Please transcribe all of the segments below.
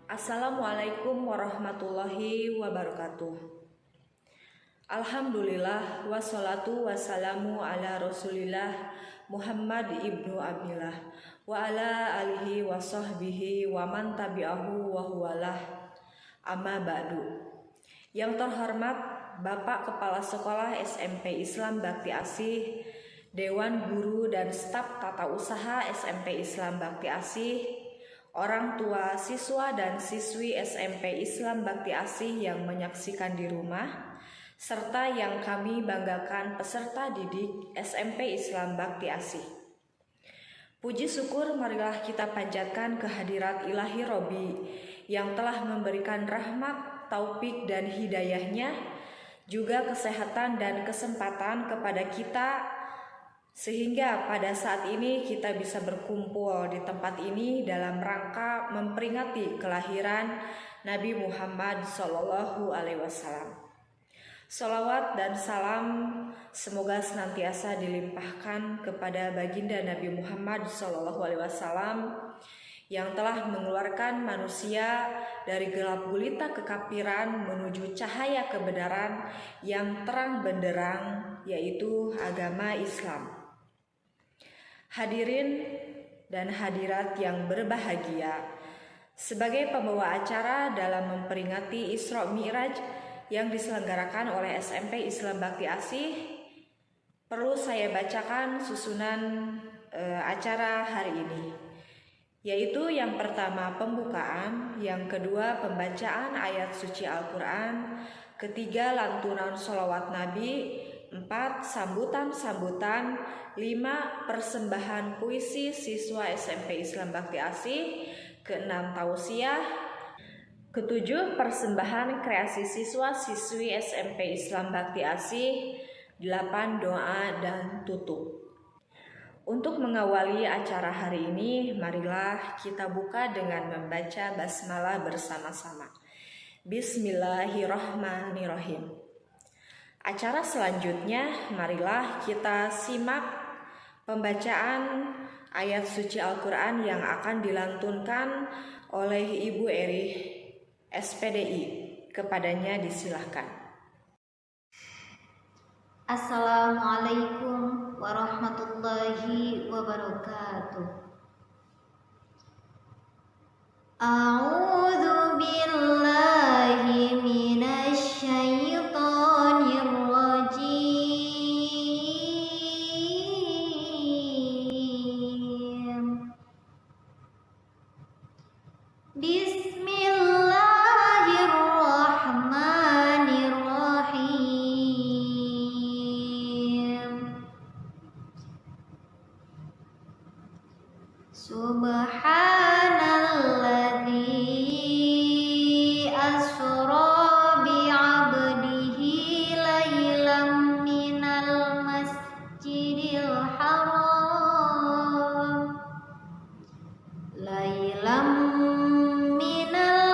Assalamualaikum warahmatullahi wabarakatuh. Alhamdulillah wassalatu wassalamu ala rasulillah Muhammad ibnu Abdillah wa ala alihi wa sahbihi wa man tabi'ahu wa huwalah amma ba'du. Yang terhormat Bapak Kepala Sekolah SMP Islam Bakti Asih, Dewan Guru dan Staf Tata Usaha SMP Islam Bakti Asih, orang tua siswa dan siswi SMP Islam Bakti Asih yang menyaksikan di rumah, serta yang kami banggakan peserta didik SMP Islam Bakti Asih. Puji syukur marilah kita panjatkan kehadirat Ilahi Robi yang telah memberikan rahmat, taufik dan hidayahnya, juga kesehatan dan kesempatan kepada kita, sehingga pada saat ini kita bisa berkumpul di tempat ini dalam rangka memperingati kelahiran Nabi Muhammad SAW. Sholawat dan salam semoga senantiasa dilimpahkan kepada baginda Nabi Muhammad SAW yang telah mengeluarkan manusia dari gelap gulita kekafiran menuju cahaya kebenaran yang terang benderang, yaitu agama Islam. Hadirin dan hadirat yang berbahagia, sebagai pembawa acara dalam memperingati Isra Mi'raj yang diselenggarakan oleh SMP Islam Bakti Asih, perlu saya bacakan susunan acara hari ini, yaitu yang pertama pembukaan, yang kedua pembacaan ayat suci Al-Quran, ketiga lantunan sholawat Nabi, 4 sambutan-sambutan, 5 persembahan puisi siswa SMP Islam Bakti Asih, ke-6 tausiah, ke-7 persembahan kreasi siswa-siswi SMP Islam Bakti Asih, 8 doa dan tutup. Untuk mengawali acara hari ini, marilah kita buka dengan membaca basmalah bersama-sama. Bismillahirrahmanirrahim. Acara selanjutnya, marilah kita simak pembacaan ayat suci Al-Quran yang akan dilantunkan oleh Ibu Erih SPDI. Kepadanya disilahkan. Assalamualaikum warahmatullahi wabarakatuh. A'udzu billahi minasy syaithanir rajim. Bismillahirrahmanirrahim. Subhanalladzi asra bi'abdihi lailam minal masjidil haram lailam minal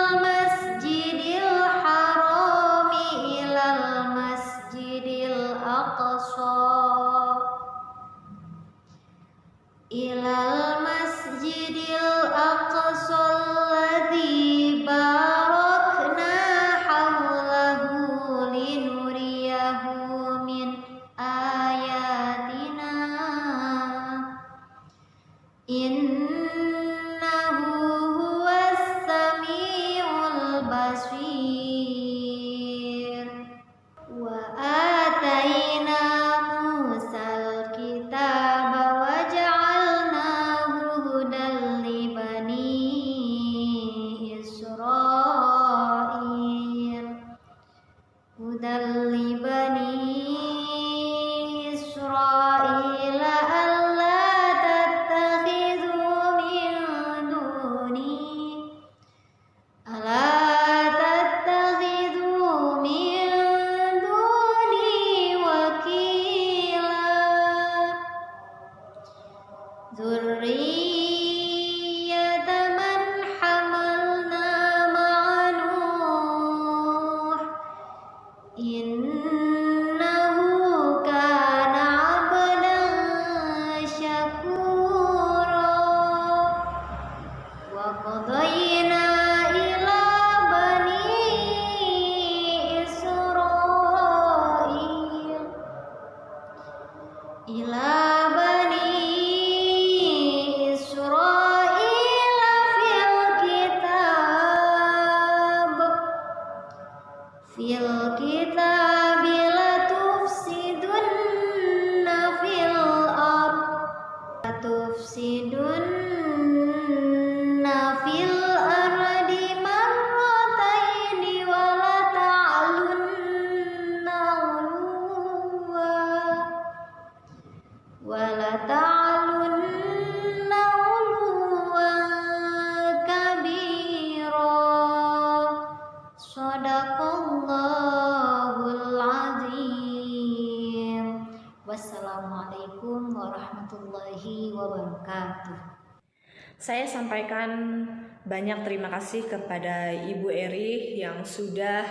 Saya sampaikan banyak terima kasih kepada Ibu Eri yang sudah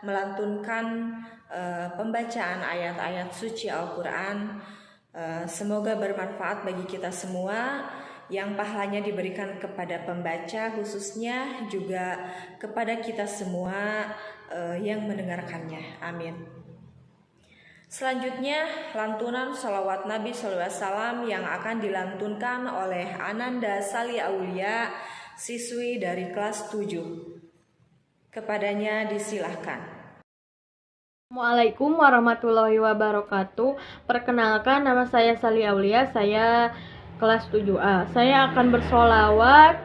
melantunkan pembacaan ayat-ayat suci Al-Quran. Semoga bermanfaat bagi kita semua, yang pahalanya diberikan kepada pembaca, khususnya juga kepada kita semua yang mendengarkannya. Amin. Selanjutnya, lantunan sholawat Nabi SAW yang akan dilantunkan oleh Ananda Sali Aulia, siswi dari kelas 7. Kepadanya disilahkan. Assalamualaikum warahmatullahi wabarakatuh. Perkenalkan, nama saya Sali Aulia, saya kelas 7A. Saya akan bersolawat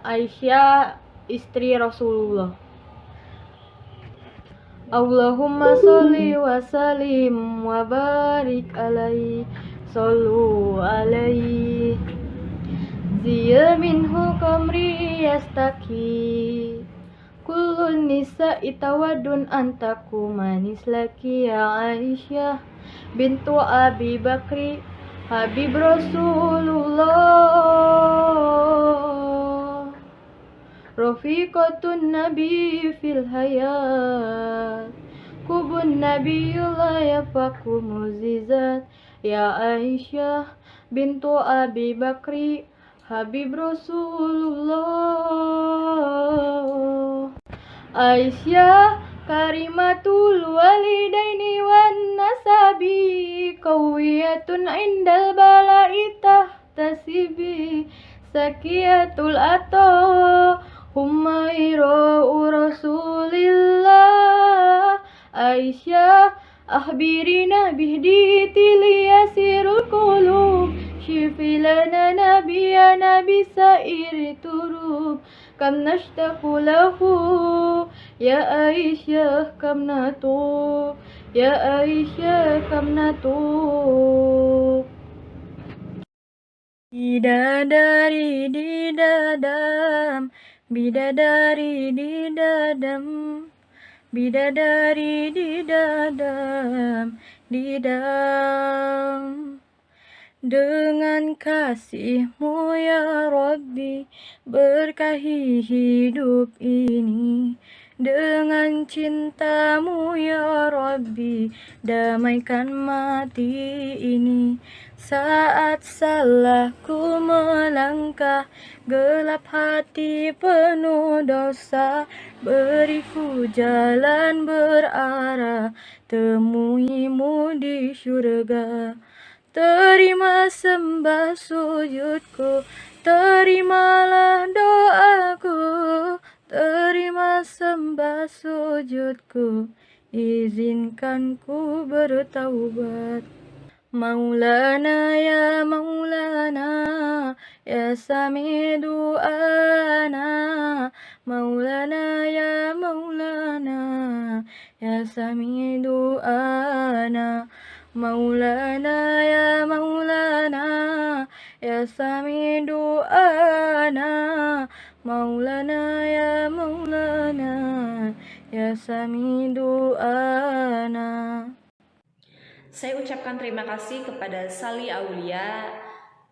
Aisyah, istri Rasulullah. Allahumma sholli wa sallim wa barik alaihi, sallu alaihi, ziya minhu kamri yastaki, kullun nisa itawadun antaku manis laki ya Aisyah bintu Abi Bakri Habib Rasulullah, Rafiqatun Nabi fil hayat, kubun Nabiullah yafaku muzizat ya Aisyah bintu Abi Bakri Habib Rasulullah. Aisyah karimatul walidaini wan nasabi, qawiyatun indal bala'i tahtasibi, sakiyatul ato humaira'u rasulillah. Aisyah akhbirina bihditi liyasirul qulub, shifilana nabiyana bisairi turub, kam nashtaqu lahu ya Aisyah kam natub, ya Aisyah kam natub. Bidadari di dadam, bidadari di dadam, bidadari di dadam, di dadam. Dengan kasih-Mu ya Rabbi, berkahi hidup ini. Dengan cinta-Mu ya Rabbi, damaikan mati ini. Saat salahku melangkah, gelap hati penuh dosa, beriku jalan berarah, temui-Mu di syurga. Terima sembah sujudku, terimalah doaku, terima sembah sujudku, izinkan ku bertaubat. Maulana ya Maulana, ya sami du'ana, Maulana ya Maulana, ya sami du'ana, Maulana ya Maulana, ya sami du'ana, Maulana ya Maulana, ya sami du'ana. Saya ucapkan terima kasih kepada Sali Aulia.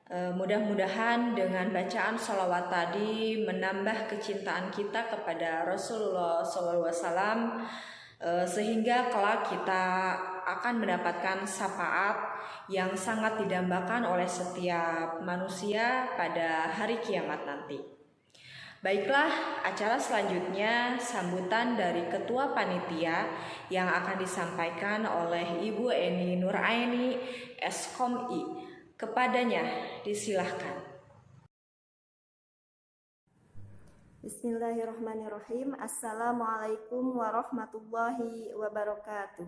Mudah-mudahan dengan bacaan sholawat tadi menambah kecintaan kita kepada Rasulullah SAW, sehingga kelak kita akan mendapatkan syafaat yang sangat didambakan oleh setiap manusia pada hari kiamat nanti. Baiklah, acara selanjutnya sambutan dari Ketua Panitia yang akan disampaikan oleh Ibu Eni Nuraini, Eskom I. Kepadanya disilahkan. Bismillahirrahmanirrahim. Assalamualaikum warahmatullahi wabarakatuh.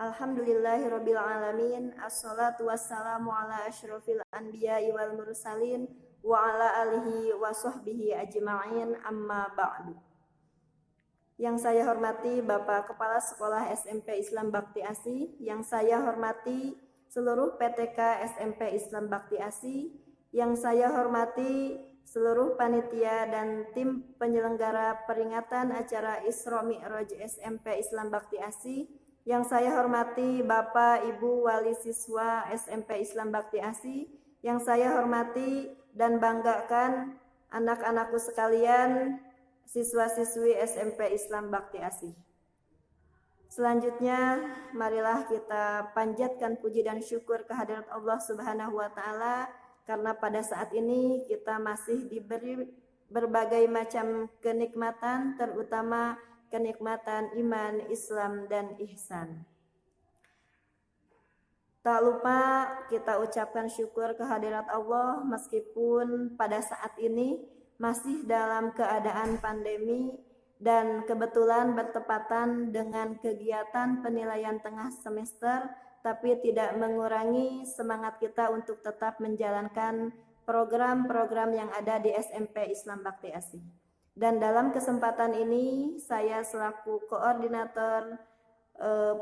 Alhamdulillahirabbil alamin. Assalatu wassalamu ala asyrofil anbiya'i wal mursalin wa ala alihi wa sahbihi ajma'in, amma ba'du. Yang saya hormati Bapak Kepala Sekolah SMP Islam Bakti Asi, yang saya hormati seluruh PTK SMP Islam Bakti Asi, yang saya hormati seluruh panitia dan tim penyelenggara peringatan acara Isra Mi'raj SMP Islam Bakti Asi, yang saya hormati Bapak Ibu Wali Siswa SMP Islam Bakti Asi, yang saya hormati dan banggakan anak-anakku sekalian, siswa-siswi SMP Islam Bakti Asih. Selanjutnya, marilah kita panjatkan puji dan syukur kehadirat Allah Subhanahu wa Ta'ala, karena pada saat ini kita masih diberi berbagai macam kenikmatan, terutama kenikmatan iman, Islam, dan ihsan. Tak lupa kita ucapkan syukur kehadirat Allah meskipun pada saat ini masih dalam keadaan pandemi dan kebetulan bertepatan dengan kegiatan penilaian tengah semester, tapi tidak mengurangi semangat kita untuk tetap menjalankan program-program yang ada di SMP Islam Bakti Asih. Dan dalam kesempatan ini saya selaku koordinator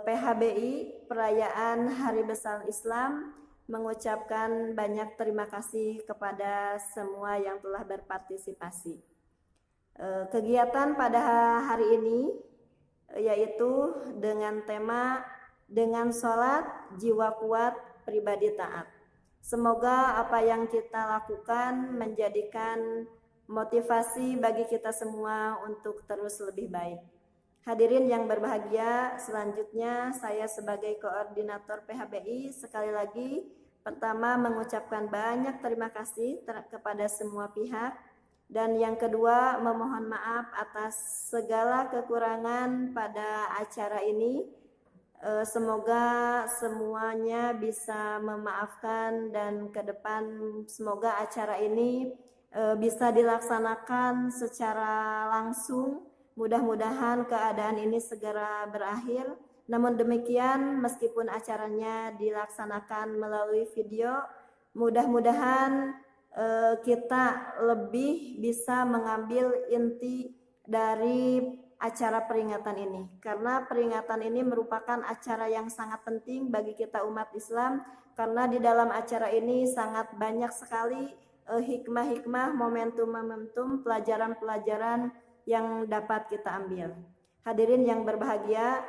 PHBI Perayaan Hari Besar Islam mengucapkan banyak terima kasih kepada semua yang telah berpartisipasi. Kegiatan pada hari ini yaitu dengan tema dengan sholat jiwa kuat pribadi taat. Semoga apa yang kita lakukan menjadikan motivasi bagi kita semua untuk terus lebih baik. Hadirin yang berbahagia, selanjutnya saya sebagai koordinator PHBI sekali lagi pertama mengucapkan banyak terima kasih kepada semua pihak, dan yang kedua memohon maaf atas segala kekurangan pada acara ini. Semoga semuanya bisa memaafkan dan ke depan semoga acara ini bisa dilaksanakan secara langsung. Mudah-mudahan keadaan ini segera berakhir. Namun demikian, meskipun acaranya dilaksanakan melalui video, mudah-mudahan kita lebih bisa mengambil inti dari acara peringatan ini. Karena peringatan ini merupakan acara yang sangat penting bagi kita umat Islam, karena di dalam acara ini sangat banyak sekali hikmah-hikmah, momentum-momentum, pelajaran-pelajaran yang dapat kita ambil. Hadirin yang berbahagia,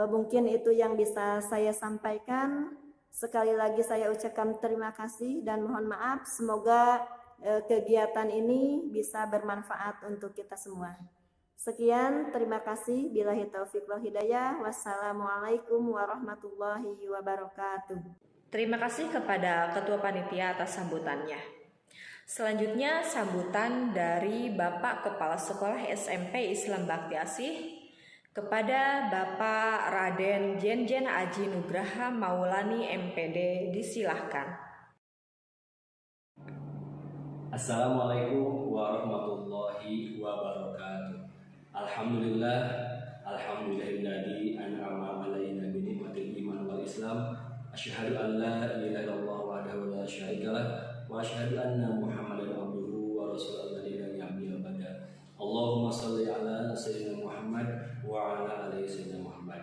mungkin itu yang bisa saya sampaikan. Sekali lagi saya ucapkan terima kasih dan mohon maaf. Semoga kegiatan ini bisa bermanfaat untuk kita semua. Sekian, terima kasih. Billahi taufiq wal hidayah. Wassalamualaikum warahmatullahi wabarakatuh. Terima kasih kepada Ketua Panitia atas sambutannya. Selanjutnya sambutan dari Bapak Kepala Sekolah SMP Islam Bakti Asih kepada Bapak Raden Jenjen Aji Nugraha Maulani MPD, disilahkan. Assalamualaikum warahmatullahi wabarakatuh. Alhamdulillahilladzi an'ama 'alaina bi ni'matil iman wal islam. Asyhadu an la ilaha illallah wahdahu la syarikalah wa asyhadu anna Muhammadan abduhu wa rasuluhu alladzi lam yahmil abada. Allahumma shalli ala sayyidina Muhammad wa ala ali sayyidina Muhammad.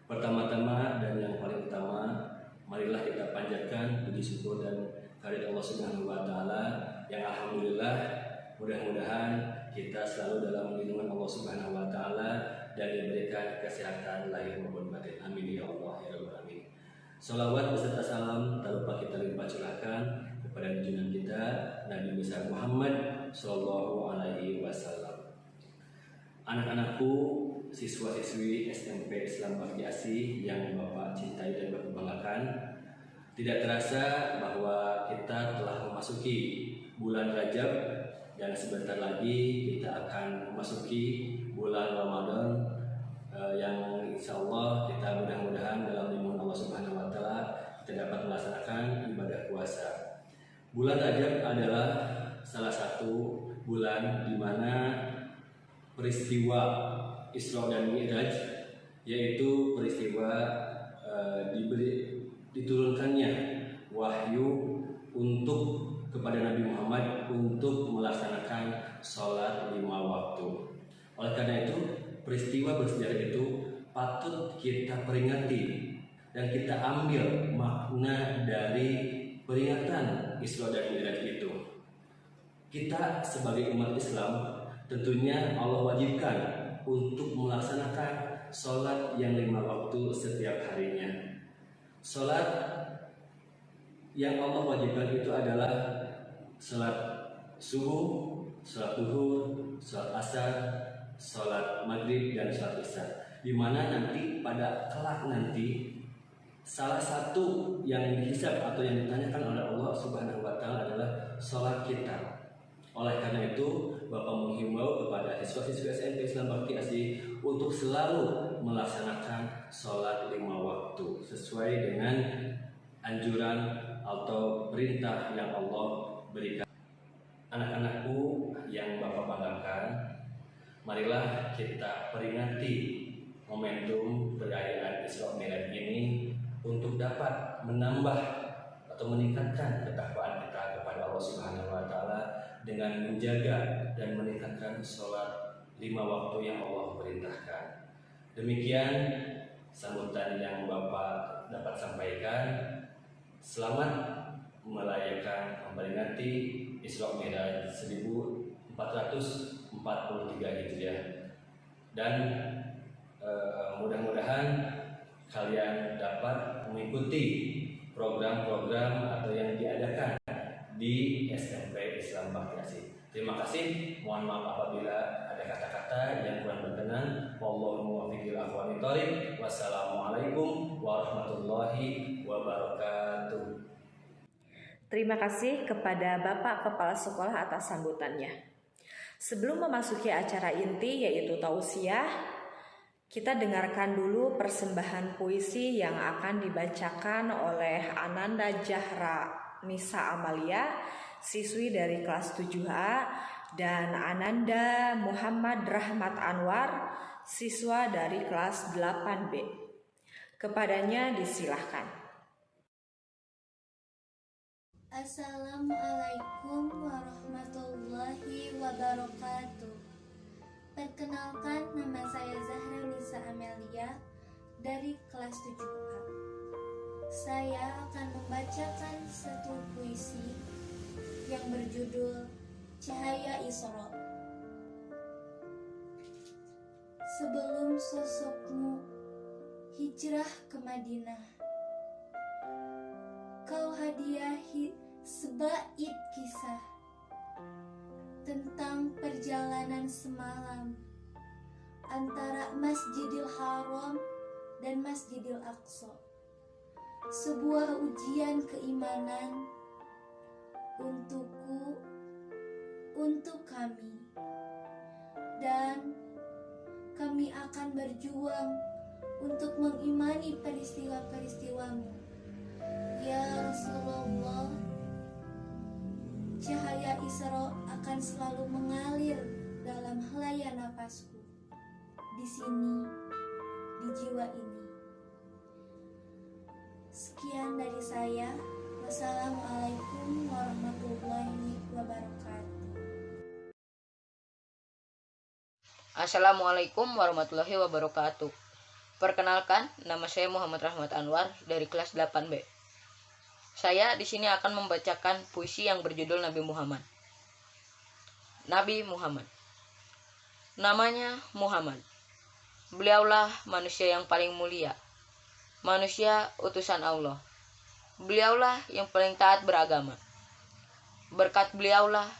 Pertama-tama dan yang paling utama, marilah kita panjatkan puji syukur dan kehadirat Allah Subhanahu wa taala yang alhamdulillah mudah-mudahan kita selalu dalam lindungan Allah Subhanahu wa taala dan diberikan kesehatan lahir maupun batin. Amin ya Allah ya rabbal alamin. Salawat beserta salam tak lupa kita limpah curahkan kepada junjungan kita Nabi besar Muhammad sallallahu alaihi wasallam. Anak-anakku, siswa-siswi SMP Islam Bakti Asih yang Bapak cintai dan Bapak banggakan, tidak terasa bahwa kita telah memasuki bulan Rajab dan sebentar lagi kita akan memasuki bulan Ramadan yang insya Allah kita mudah-mudahan dalam lindungan Allah Subhanahu wa taala kita dapat melaksanakan ibadah puasa. Bulan Rajab adalah salah satu bulan di mana peristiwa Isra dan Mi'raj, yaitu peristiwa diturunkannya wahyu untuk kepada Nabi Muhammad untuk melaksanakan sholat 5 waktu. Oleh karena itu, peristiwa bersejarah itu patut kita peringati dan kita ambil makna dari peringatan Isra dan Mi'raj itu. Kita sebagai umat Islam tentunya Allah wajibkan untuk melaksanakan sholat yang 5 waktu setiap harinya. Sholat yang Allah wajibkan itu adalah sholat subuh, sholat duhur, sholat asar, sholat maghrib, dan sholat isya. Di mana nanti pada kelak nanti salah satu yang dihisab atau yang ditanyakan oleh Allah Subhanahu wa Ta'ala adalah sholat kita. Oleh karena itu, Bapak menghimbau kepada siswa-siswi SMP Islam Bakti Asri untuk selalu melaksanakan sholat 5 waktu sesuai dengan anjuran atau perintah yang Allah berikan. Anak-anakku yang Bapak banggakan, marilah kita peringati momentum perayaan Isra Mi'raj ini untuk dapat menambah atau meningkatkan ketakwaan kita kepada Allah Subhanahu wa Ta'ala dengan menjaga dan meningkatkan sholat 5 waktu yang Allah perintahkan. Demikian sambutan yang Bapak dapat sampaikan. Selamat merayakan memperingati Isra Mi'raj 1443 Hijriah, dan mudah-mudahan kalian dapat mengikuti program-program atau yang diadakan di SMP Islam Bakti Asri. Terima kasih. Mohon maaf apabila ada kata-kata yang kurang berkenan. Wallahu muwaffiq ila aqwamit thoriq. Wassalamualaikum warahmatullahi wabarakatuh. Terima kasih kepada Bapak Kepala Sekolah atas sambutannya. Sebelum memasuki acara inti yaitu tausiah, kita dengarkan dulu persembahan puisi yang akan dibacakan oleh Ananda Jahra Nisa Amalia, siswi dari kelas 7A, dan Ananda Muhammad Rahmat Anwar, siswa dari kelas 8B. Kepadanya disilahkan. Assalamualaikum warahmatullahi wabarakatuh. Perkenalkan, nama saya Zahra Nisa Amelia dari kelas 7A. Saya akan membacakan satu puisi yang berjudul Cahaya Isra. Sebelum sosokmu hijrah ke Madinah, kau hadiahi sebaik kisah tentang perjalanan semalam antara Masjidil Haram dan Masjidil Aqsa. Sebuah ujian keimanan untukku, untuk kami, dan kami akan berjuang untuk mengimani peristiwa-peristiwamu. Ya Rasulullah, cahaya Isra akan selalu mengalir dalam helai napasku, di sini, di jiwa ini. Sekian dari saya. Wassalamualaikum warahmatullahi wabarakatuh. Assalamualaikum warahmatullahi wabarakatuh. Perkenalkan, nama saya Muhammad Rahmat Anwar dari kelas 8B. Saya di sini akan membacakan puisi yang berjudul Nabi Muhammad. Nabi Muhammad. Namanya Muhammad. Beliaulah manusia yang paling mulia, manusia utusan Allah. Beliaulah yang paling taat beragama. Berkat beliaulah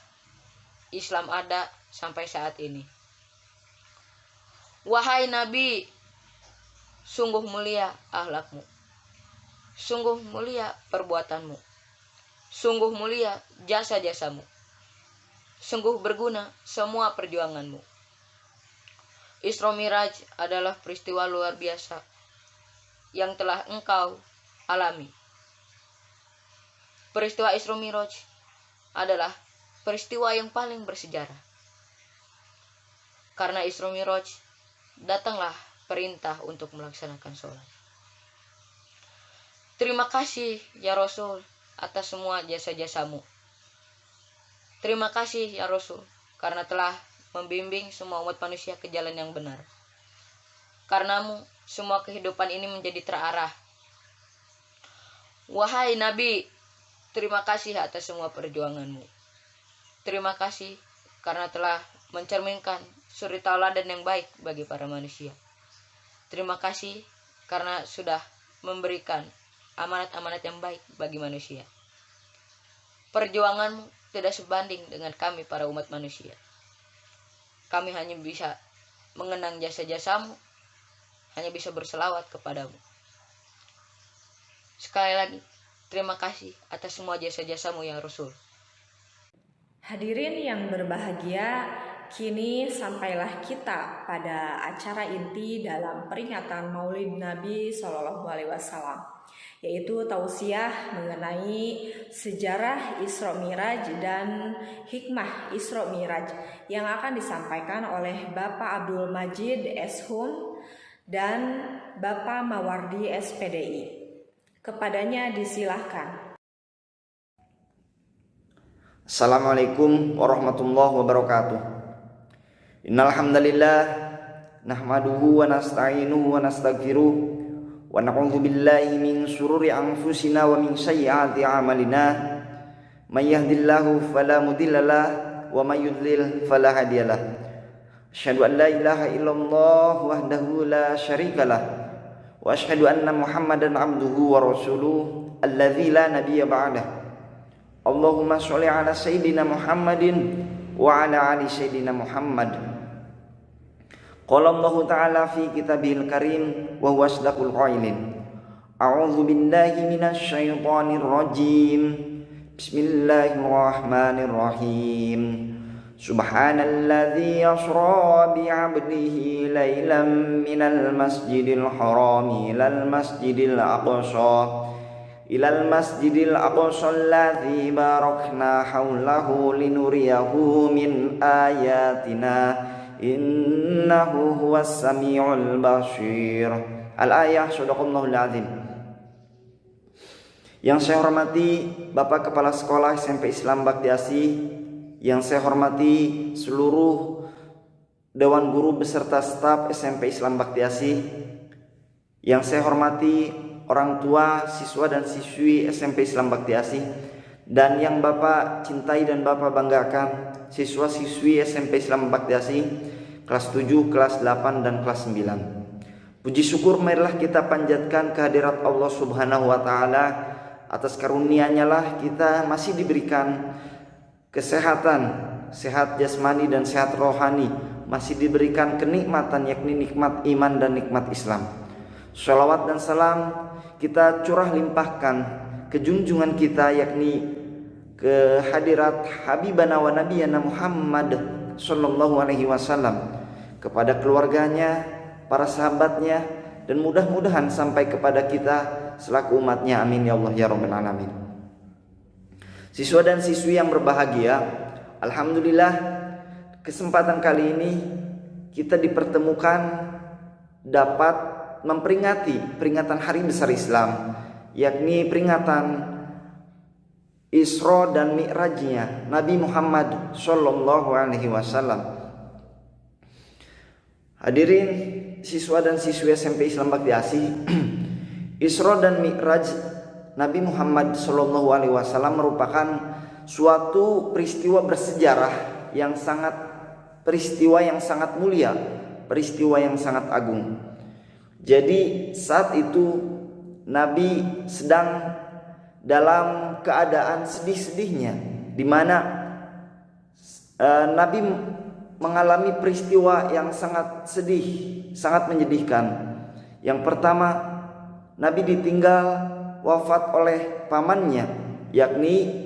Islam ada sampai saat ini. Wahai Nabi, sungguh mulia akhlakmu, sungguh mulia perbuatanmu, sungguh mulia jasa-jasamu, sungguh berguna semua perjuanganmu. Isra Mi'raj adalah peristiwa luar biasa yang telah engkau alami. Peristiwa Isra Mi'raj adalah peristiwa yang paling bersejarah. Karena Isra Mi'raj, datanglah perintah untuk melaksanakan sholat. Terima kasih ya Rasul atas semua jasa-jasamu. Terima kasih ya Rasul karena telah membimbing semua umat manusia ke jalan yang benar. Karenamu semua kehidupan ini menjadi terarah. Wahai Nabi, terima kasih atas semua perjuanganmu. Terima kasih karena telah mencerminkan suri tauladan yang baik bagi para manusia. Terima kasih karena sudah memberikan amanat-amanat yang baik bagi manusia. Perjuanganmu tidak sebanding dengan kami para umat manusia. Kami hanya bisa mengenang jasa-jasamu, hanya bisa berselawat kepadamu. Sekali lagi, terima kasih atas semua jasa-jasamu ya Rasul. Hadirin yang berbahagia, kini sampailah kita pada acara inti dalam peringatan Maulid Nabi Shallallahu Alaihi Wasallam, yaitu tausiah mengenai sejarah Isra Miraj dan hikmah Isra Miraj yang akan disampaikan oleh Bapak Abdul Majid Eshun dan Bapak Mawardi SPDI. Kepadanya disilahkan. Assalamualaikum warahmatullahi wabarakatuh. Innal hamdalillah nahmaduhu wa nasta'inuhu wa nastaghfiruh wa na'udzu billahi min shururi anfusina wa min sayyiati a'malina. May yahdihillahu fala mudhillalah wa may yudlil fala hadiyalah. Asyhadu an la ilaha illallah wahdahu la syarikalah wa asyhadu anna Muhammadan abduhu wa rasuluh alladzi la nabiyya ba'dah. Allahumma sholli ala sayyidina Muhammadin wa ala ali sayyidina Muhammad. Qala Allah ta'ala fi kitabihil karim wa huwa asdaqul qailin. A'udzu billahi minasy syaithanir rajim. Bismillahirrahmanirrahim. Subhanalladzi yasra bi 'abdihi lailan minal masjidil haram ilal masjidil aqsa ilal masjidil aqsa alladzi barakna haulahu linuriyahu min ayatina innahu huwas samiul basir. Al-ayah. Shadaqallahul azim. Yang saya hormati Bapak Kepala Sekolah SMP Islam Bakti Asih, yang saya hormati seluruh Dewan Guru beserta staf SMP Islam Bakti Asih, yang saya hormati orang tua, siswa dan siswi SMP Islam Bakti Asih, dan yang Bapak cintai dan Bapak banggakan, siswa-siswi SMP Islam Bakti Asih kelas 7, kelas 8 dan kelas 9. Puji syukur marilah kita panjatkan kehadirat Allah Subhanahu wa taala. Atas karunia-Nya lah kita masih diberikan kesehatan, sehat jasmani dan sehat rohani, masih diberikan kenikmatan yakni nikmat iman dan nikmat Islam. Shalawat dan salam kita curah limpahkan ke junjungan kita yakni ke hadirat Habibana wa Nabiyana Muhammad sallallahu alaihi wasallam, kepada keluarganya, para sahabatnya, dan mudah-mudahan sampai kepada kita selaku umatnya. Amin ya Allah ya Rabbal alamin. Siswa dan siswi yang berbahagia, alhamdulillah kesempatan kali ini kita dipertemukan dapat memperingati peringatan hari besar Islam, yakni peringatan Isra dan Mi'rajnya Nabi Muhammad sallallahu alaihi wasallam. Hadirin siswa dan siswi SMP Islam Bakti Asih, Isra dan Mi'raj Nabi Muhammad sallallahu alaihi wasallam merupakan suatu peristiwa bersejarah yang sangat mulia, peristiwa yang sangat agung. Jadi saat itu Nabi sedang dalam keadaan sedih-sedihnya, di mana Nabi mengalami peristiwa yang sangat sedih, sangat menyedihkan. Yang pertama, Nabi ditinggal wafat oleh pamannya, yakni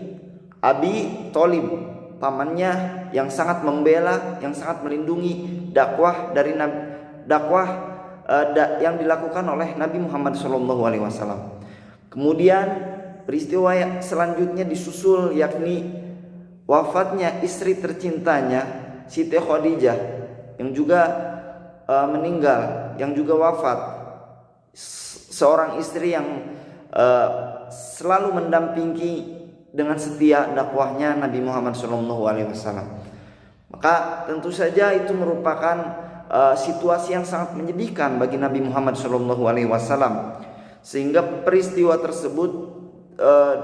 Abi Thalib, pamannya yang sangat membela, yang sangat melindungi dakwah dari yang dilakukan oleh Nabi Muhammad SAW. Kemudian peristiwa yang selanjutnya disusul, yakni wafatnya istri tercintanya Siti Khadijah, yang juga meninggal, yang juga wafat. Seorang istri yang selalu mendampingi dengan setia dakwahnya Nabi Muhammad SAW. Maka tentu saja itu merupakan situasi yang sangat menyedihkan bagi Nabi Muhammad SAW, sehingga peristiwa tersebut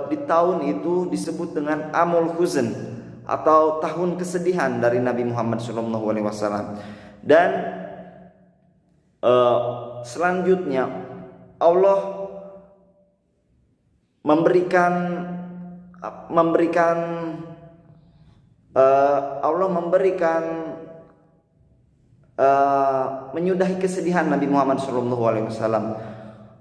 di tahun itu disebut dengan Amul Huzn atau tahun kesedihan dari Nabi Muhammad SAW. Dan selanjutnya Allah memberikan Allah memberikan menyudahi kesedihan Nabi Muhammad SAW,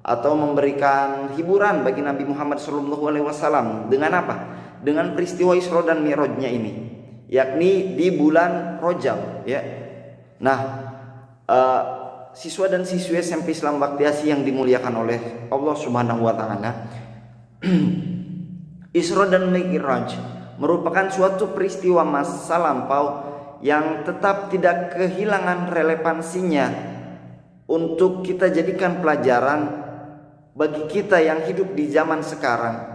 atau memberikan hiburan bagi Nabi Muhammad SAW dengan apa? Dengan peristiwa Isra dan Mi'rajnya ini, yakni di bulan Rajab, ya. Nah, siswa dan siswi SMP Islam Bakti Asih yang dimuliakan oleh Allah Subhanahu wa taala, Isra dan Mi'raj merupakan suatu peristiwa masa lampau yang tetap tidak kehilangan relevansinya untuk kita jadikan pelajaran bagi kita yang hidup di zaman sekarang.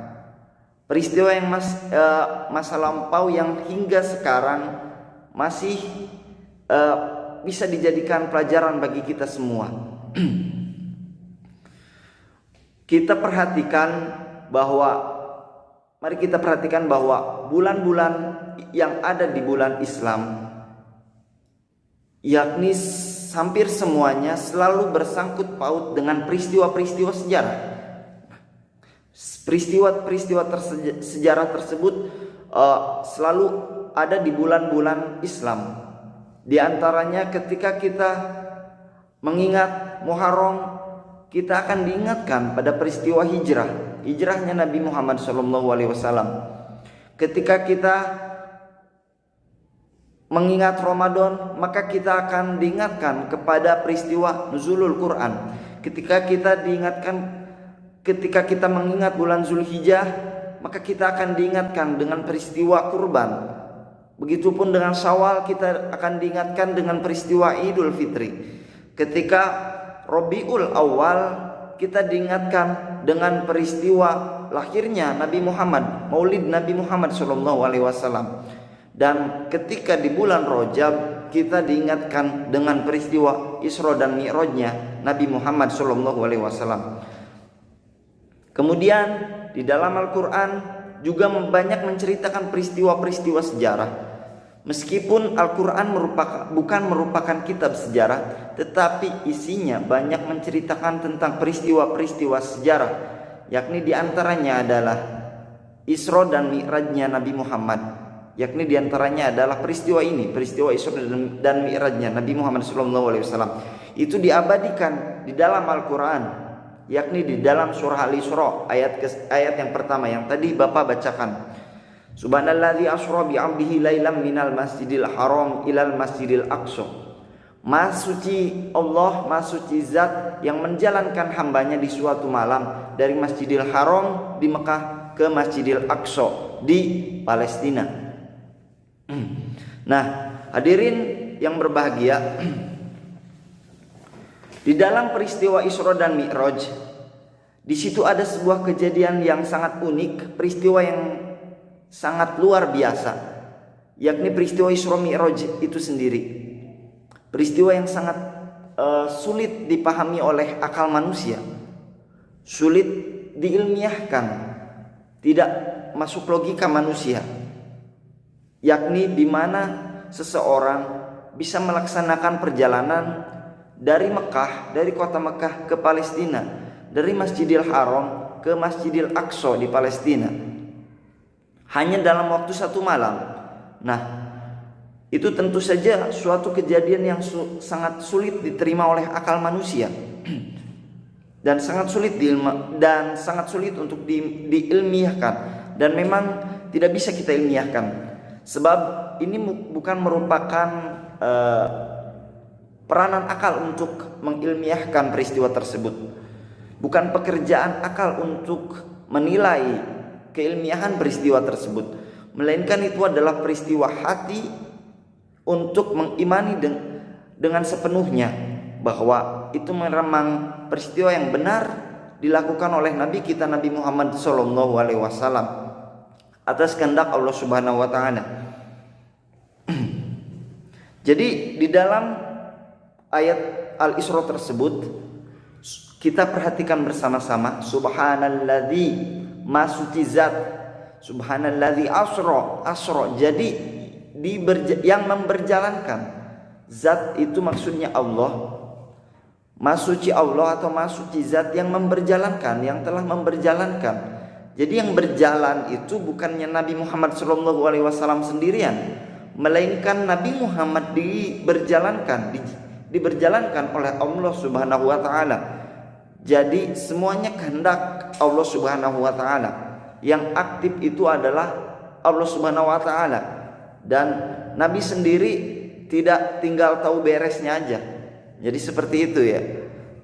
Peristiwa yang masa lampau yang hingga sekarang masih bisa dijadikan pelajaran bagi kita semua. Mari kita perhatikan bahwa bulan-bulan yang ada di bulan Islam, yakni hampir semuanya selalu bersangkut paut dengan peristiwa-peristiwa sejarah. Peristiwa-peristiwa sejarah tersebut selalu ada di bulan-bulan Islam. Di antaranya ketika kita mengingat Muharram, kita akan diingatkan pada peristiwa hijrahnya Nabi Muhammad SAW. Ketika kita mengingat Ramadan, maka kita akan diingatkan kepada peristiwa nuzulul Quran. Ketika kita mengingat bulan Zulhijjah, maka kita akan diingatkan dengan peristiwa kurban. Begitupun dengan Syawal, kita akan diingatkan dengan peristiwa Idul Fitri. Ketika Rabiul Awal, kita diingatkan dengan peristiwa lahirnya Nabi Muhammad, Maulid Nabi Muhammad SAW. Dan ketika di bulan Rajab, kita diingatkan dengan peristiwa Isra dan Mi'rajnya Nabi Muhammad SAW. Kemudian di dalam Al-Quran juga banyak menceritakan peristiwa-peristiwa sejarah. Meskipun Al-Quran bukan merupakan kitab sejarah, tetapi isinya banyak menceritakan tentang peristiwa-peristiwa sejarah, yakni diantaranya adalah Isra dan Mi'rajnya Nabi Muhammad. Yakni diantaranya adalah peristiwa Isra dan Mi'rajnya Nabi Muhammad SAW. Itu diabadikan di dalam Al-Quran, yakni di dalam surah Al-Isra ayat yang pertama yang tadi Bapak bacakan. Subhanalladzi asra bi 'abdihi lailam minal masjidil haram ilal masjidil aqsa. Maha suci Allah, maha suci zat yang menjalankan hambanya di suatu malam dari Masjidil Haram di Mekah ke Masjidil Aqsa di Palestina. Nah, hadirin yang berbahagia, di dalam peristiwa Isra dan Mi'raj, di situ ada sebuah kejadian yang sangat unik, peristiwa yang sangat luar biasa, yakni peristiwa Isra Mi'raj itu sendiri. Peristiwa yang sangat sulit dipahami oleh akal manusia, sulit diilmiahkan, tidak masuk logika manusia. Yakni di mana seseorang bisa melaksanakan perjalanan dari Mekah, dari kota Mekah ke Palestina, dari Masjidil Haram ke Masjidil Aqsa di Palestina, hanya dalam waktu 1 malam. Nah, itu tentu saja suatu kejadian yang sangat sulit diterima oleh akal manusia dan sangat sulit untuk diilmiahkan, dan memang tidak bisa kita ilmiahkan. Sebab ini bukan merupakan peranan akal untuk mengilmiahkan peristiwa tersebut. Bukan pekerjaan akal untuk menilai keilmiahan peristiwa tersebut, melainkan itu adalah peristiwa hati untuk mengimani dengan sepenuhnya bahwa itu memang peristiwa yang benar dilakukan oleh Nabi kita Nabi Muhammad SAW atas kehendak Allah Subhanahu wa taala. Jadi di dalam ayat Al-Isra tersebut kita perhatikan bersama-sama, subhanalladzi masuci zat, subhanalladzi asra. Jadi yang memberjalankan zat itu maksudnya Allah. Masuci Allah atau masuci zat yang memberjalankan, yang telah memberjalankan. Jadi yang berjalan itu bukannya Nabi Muhammad SAW sendirian, melainkan Nabi Muhammad diberjalankan oleh Allah Subhanahu wa taala. Jadi semuanya kehendak Allah Subhanahu wa taala. Yang aktif itu adalah Allah Subhanahu wa taala. Dan Nabi sendiri tidak tinggal tahu beresnya aja. Jadi seperti itu ya.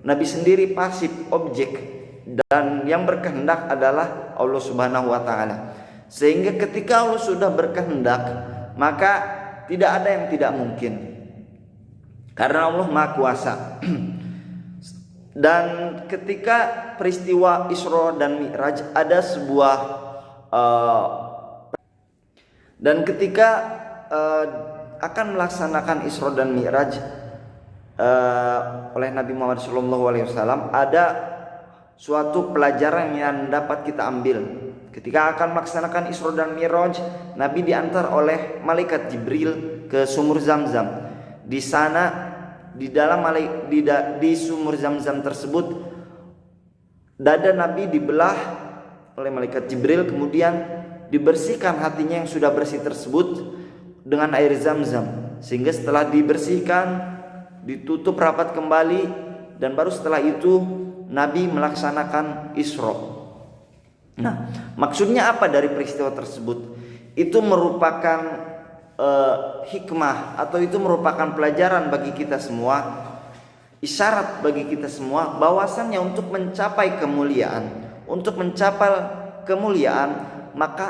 Nabi sendiri pasif, objek, dan yang berkehendak adalah Allah Subhanahu wa taala. Sehingga ketika Allah sudah berkehendak, maka tidak ada yang tidak mungkin. Karena Allah Maha Kuasa. Dan ketika peristiwa Isra dan Mi'raj ada sebuah dan ketika akan melaksanakan Isra dan Mi'raj oleh Nabi Muhammad SAW, ada suatu pelajaran yang dapat kita ambil. Ketika akan melaksanakan Isra dan Mi'raj, Nabi diantar oleh malaikat Jibril ke sumur Zamzam. Di sana, di sumur Zamzam tersebut, dada Nabi dibelah oleh malaikat Jibril, kemudian dibersihkan hatinya yang sudah bersih tersebut dengan air Zamzam, sehingga setelah dibersihkan ditutup rapat kembali, dan baru setelah itu Nabi melaksanakan Isra. Nah, maksudnya apa dari peristiwa tersebut? Itu merupakan hikmah, atau itu merupakan pelajaran bagi kita semua, isyarat bagi kita semua bahwasannya untuk mencapai kemuliaan, maka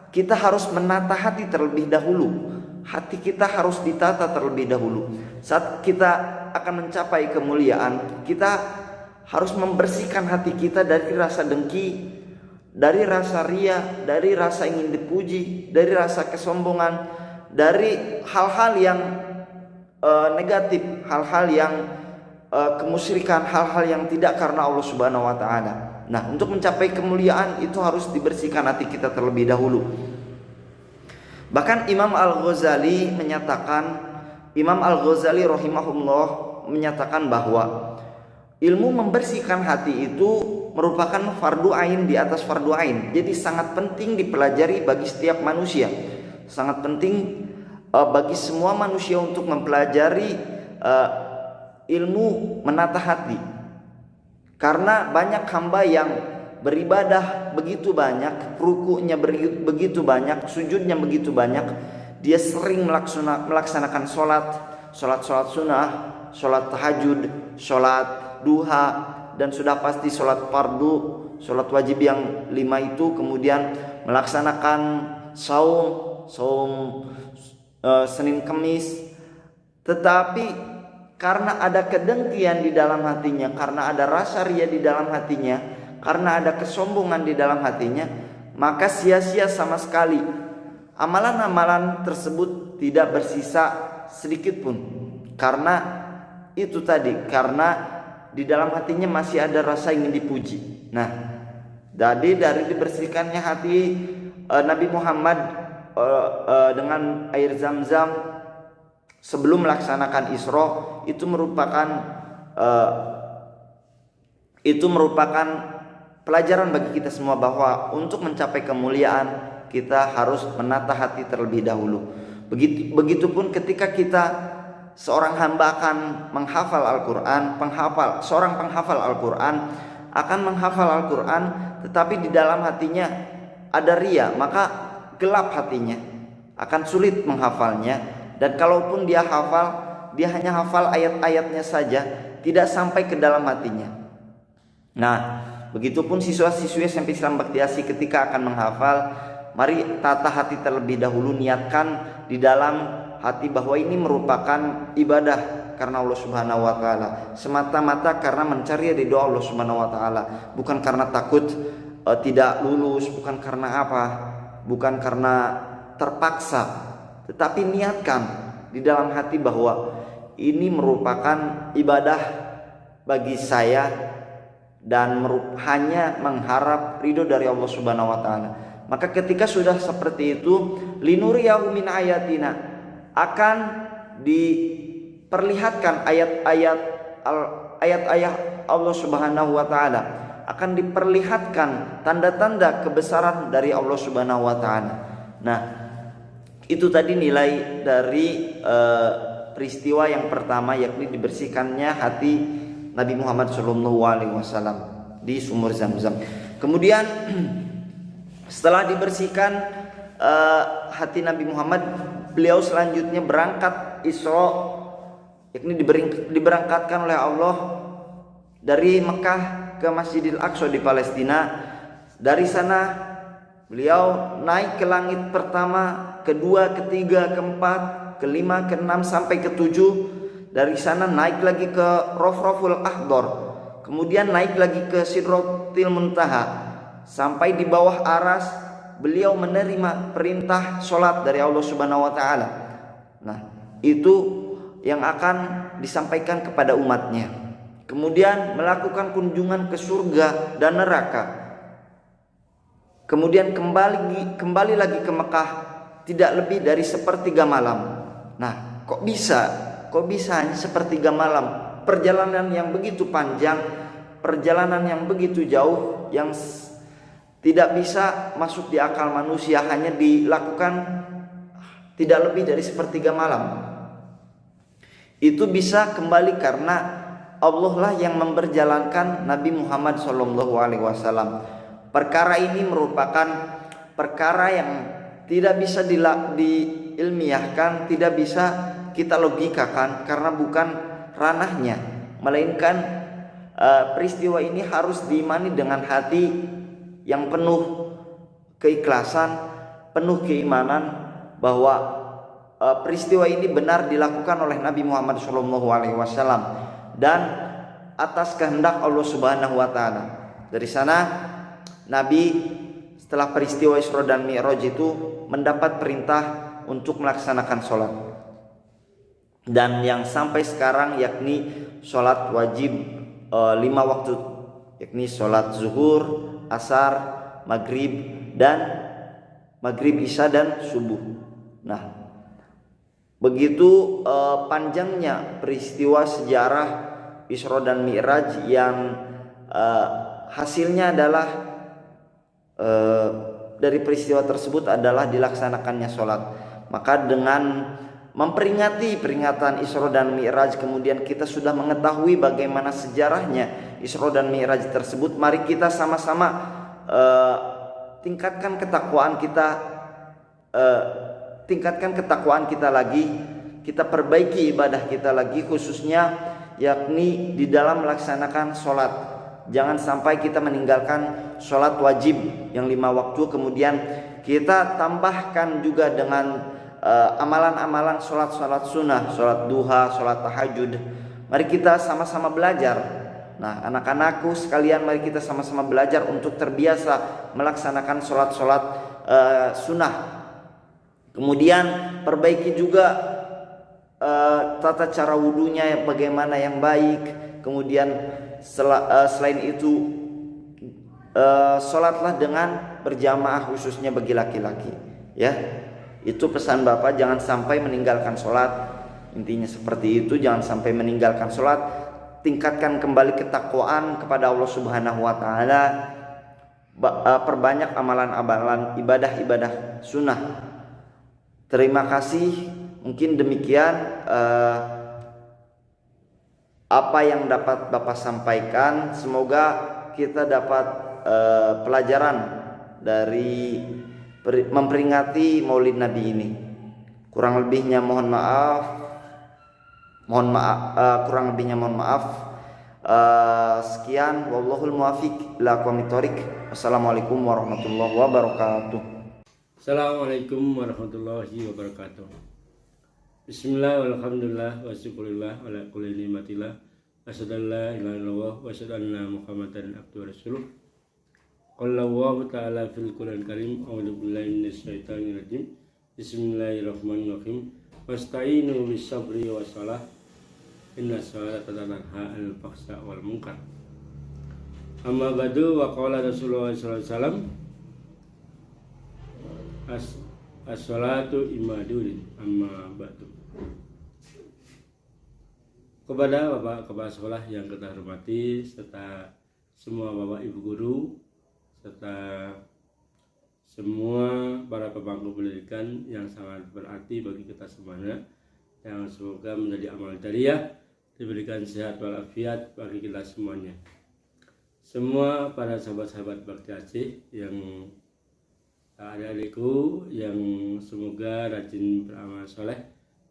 kita harus menata hati terlebih dahulu. Hati kita harus ditata terlebih dahulu. Saat kita akan mencapai kemuliaan, kita harus membersihkan hati kita dari rasa dengki, dari rasa ria, dari rasa ingin dipuji, dari rasa kesombongan, dari hal-hal yang negatif, hal-hal yang kemusyrikan, hal-hal yang tidak karena Allah Subhanahu wa taala. Nah, untuk mencapai kemuliaan itu harus dibersihkan hati kita terlebih dahulu. Bahkan Imam Al-Ghazali rahimahullah menyatakan bahwa ilmu membersihkan hati itu merupakan fardu ain di atas fardu ain. Jadi sangat penting dipelajari bagi setiap manusia. Sangat penting bagi semua manusia untuk mempelajari ilmu menata hati. Karena banyak hamba yang beribadah begitu banyak, rukunya begitu banyak, sujudnya begitu banyak, dia sering melaksanakan sholat sunnah, sholat tahajud, sholat duha, dan sudah pasti sholat fardu, sholat wajib yang 5 itu, kemudian melaksanakan saum Senin Kemis. Tetapi karena ada kedengkian di dalam hatinya, karena ada rasa ria di dalam hatinya, karena ada kesombongan di dalam hatinya, maka sia-sia sama sekali. Amalan-amalan tersebut tidak bersisa sedikit pun. Karena itu tadi, karena di dalam hatinya masih ada rasa ingin dipuji. Nah, dari dibersihkannya hati Nabi Muhammad dengan air Zamzam sebelum melaksanakan Isra, itu merupakan pelajaran bagi kita semua bahwa untuk mencapai kemuliaan kita harus menata hati terlebih dahulu. Begitupun ketika kita seorang hamba akan menghafal Al-Quran, seorang penghafal Al-Quran akan menghafal Al-Quran, tetapi di dalam hatinya ada ria, maka gelap hatinya, akan sulit menghafalnya. Dan kalaupun dia hafal, dia hanya hafal ayat-ayatnya saja, tidak sampai ke dalam hatinya. Nah, begitupun siswa-siswi SMP Islam Bakti Asih ketika akan menghafal, mari tata hati terlebih dahulu, niatkan di dalam hati bahwa ini merupakan ibadah karena Allah Subhanahu wa taala, semata-mata karena mencari ridho Allah Subhanahu wa taala, bukan karena takut tidak lulus, bukan karena apa, bukan karena terpaksa, tetapi niatkan di dalam hati bahwa ini merupakan ibadah bagi saya dan hanya mengharap ridho dari Allah Subhanahu wa taala. Maka ketika sudah seperti itu, linuriyahu min ayatina, akan diperlihatkan ayat-ayat Allah Subhanahu wa taala, akan diperlihatkan tanda-tanda kebesaran dari Allah Subhanahu wa taala. Nah, itu tadi nilai dari peristiwa yang pertama, yakni dibersihkannya hati Nabi Muhammad SAW di sumur Zam-Zam. Kemudian setelah dibersihkan hati Nabi Muhammad, beliau selanjutnya berangkat Isra, yakni diberangkatkan oleh Allah dari Mekah ke Masjidil Aqsa di Palestina. Dari sana beliau naik ke langit pertama, kedua, ketiga, keempat, kelima, keenam sampai ketujuh. Dari sana naik lagi ke Rafraful Akhdar, kemudian naik lagi ke Sidratil Muntaha, sampai di bawah aras beliau menerima perintah sholat dari Allah Subhanahu wa taala. Nah, itu yang akan disampaikan kepada umatnya. Kemudian melakukan kunjungan ke surga dan neraka. Kemudian kembali lagi ke Mekah tidak lebih dari sepertiga malam. Nah, kok bisa hanya sepertiga malam? Perjalanan yang begitu panjang, perjalanan yang begitu jauh, yang tidak bisa masuk di akal manusia, hanya dilakukan tidak lebih dari sepertiga malam. Itu bisa kembali karena Allah lah yang memperjalankan Nabi Muhammad SAW. Perkara ini merupakan perkara yang tidak bisa diilmiahkan, tidak bisa kita logikakan karena bukan ranahnya, melainkan peristiwa ini harus diimani dengan hati yang penuh keikhlasan, penuh keimanan bahwa peristiwa ini benar dilakukan oleh Nabi Muhammad SAW dan atas kehendak Allah Subhanahu wa taala. Dari sana Nabi setelah peristiwa Isra dan Mi'raj itu mendapat perintah untuk melaksanakan sholat, dan yang sampai sekarang yakni sholat wajib 5 waktu, yakni sholat zuhur, asar, maghrib, isya dan subuh. Nah, begitu panjangnya peristiwa sejarah Isra dan Mi'raj yang hasilnya adalah dari peristiwa tersebut adalah dilaksanakannya sholat. Maka dengan memperingati peringatan Isra dan Mi'raj, kemudian kita sudah mengetahui bagaimana sejarahnya Isra dan Mi'raj tersebut, mari kita sama-sama tingkatkan ketakwaan kita lagi, kita perbaiki ibadah kita lagi, khususnya yakni di dalam melaksanakan sholat. Jangan sampai kita meninggalkan sholat wajib yang 5 waktu, kemudian kita tambahkan juga dengan amalan-amalan sholat sunnah, sholat duha, sholat tahajud. Mari kita sama-sama belajar. Nah, anak-anakku sekalian, mari kita sama-sama belajar untuk terbiasa melaksanakan sholat sunnah. Kemudian perbaiki juga tata cara wudunya bagaimana yang baik. Kemudian selain itu sholatlah dengan berjamaah, khususnya bagi laki-laki, ya. Itu pesan Bapak, jangan sampai meninggalkan sholat. Intinya seperti itu, jangan sampai meninggalkan sholat. Tingkatkan kembali ketakwaan kepada Allah Subhanahu wa taala. Perbanyak amalan-amalan ibadah-ibadah sunnah. Terima kasih. Mungkin demikian apa yang dapat Bapak sampaikan. Semoga kita dapat pelajaran dari memperingati Maulid Nabi ini. Kurang lebihnya mohon maaf. Sekian, wallahul muwaffiq ila aqwamit thoriq. Wassalamualaikum warahmatullahi wabarakatuh. Assalamualaikum warahmatullahi wabarakatuh. Bismillah, walhamdulillah, wa syukurillah, wa la kulli ni'matillah. Asyhadu an la ilaha illallah wa asyhadu anna Muhammadan abduhu wa rasuluh. Qala Allah ta'ala fil Qur'anil Karim, a'udzu billahi minasyaitonir rajim. Bismillahirrahmanirrahim. Wasta'inu bis sabri was shalah. Inna sholata tanha 'anil fahsya'i wal munkar. Amma ba'du, wa qala Rasulullah sallallahu alaihi wasallam, as-sholatu imadun, amma ba'du. Kepada Bapak Kepala Sekolah yang kita hormati serta semua Bapak Ibu guru, serta semua para pemangku pendidikan yang sangat berarti bagi kita semuanya, yang semoga menjadi amal jariah, diberikan sehat walafiat bagi kita semuanya. Semua para sahabat-sahabat Bakti Aceh yang adik-adikku yang semoga rajin beramal soleh,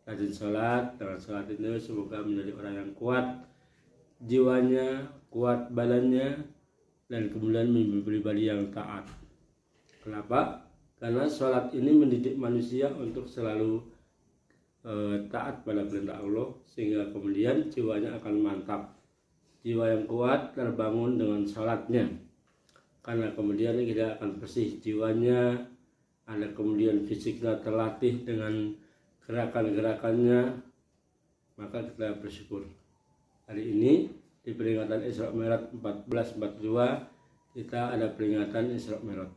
rajin sholat. Dengan sholat itu semoga menjadi orang yang kuat jiwanya, kuat badannya, dan kemudian menjadi pribadi yang taat. Kenapa? Karena sholat ini mendidik manusia untuk selalu taat pada perintah Allah, sehingga kemudian jiwanya akan mantap. Jiwa yang kuat terbangun dengan sholatnya, karena kemudian kita akan bersih jiwanya, ada kemudian fisiknya terlatih dengan gerakan-gerakannya, maka kita bersyukur. Hari ini di peringatan Isra Mi'raj 1442 kita ada peringatan Isra Mi'raj.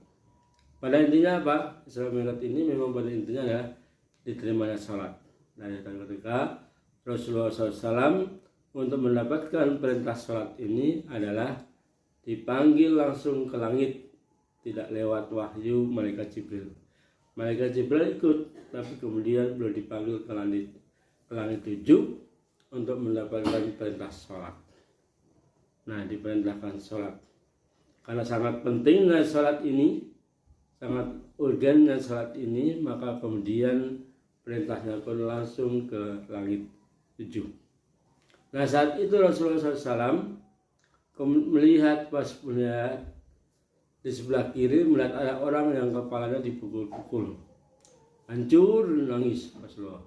Pada intinya apa? Isra Mi'raj ini memang pada intinya adalah diterimanya sholat. Dari ketika Rasulullah SAW untuk mendapatkan perintah sholat ini adalah dipanggil langsung ke langit, tidak lewat wahyu malaikat Jibril. Malaikat Jibril ikut, tapi kemudian belum dipanggil ke langit 7 untuk mendapatkan perintah sholat. Nah, diperintahkan sholat karena sangat pentingnya sholat ini, sangat urgennya sholat ini, maka kemudian perintahnya pun langsung ke langit 7. Nah, saat itu Rasulullah SAW melihat, pas melihat di sebelah kiri, melihat ada orang yang kepalanya dipukul-pukul, hancur nangis Rasulullah,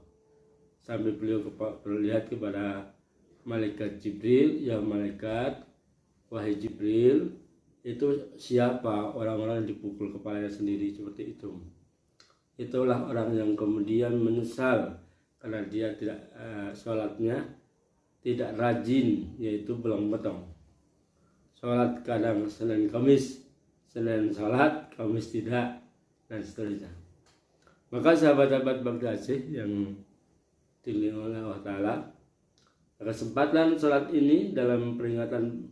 sambil beliau melihat kepada malaikat Jibril, ya malaikat, wahai Jibril, itu siapa orang-orang yang dipukul kepalanya sendiri seperti itu? Itulah orang yang kemudian menyesal karena dia tidak sholatnya tidak rajin, yaitu belum betong. Sholat kadang Senin Kamis, Senin sholat, Kamis tidak, dan seterusnya. Maka sahabat-sahabat Bakti Aceh yang dilindungi oleh Allah Ta'ala, kesempatan sholat ini dalam peringatan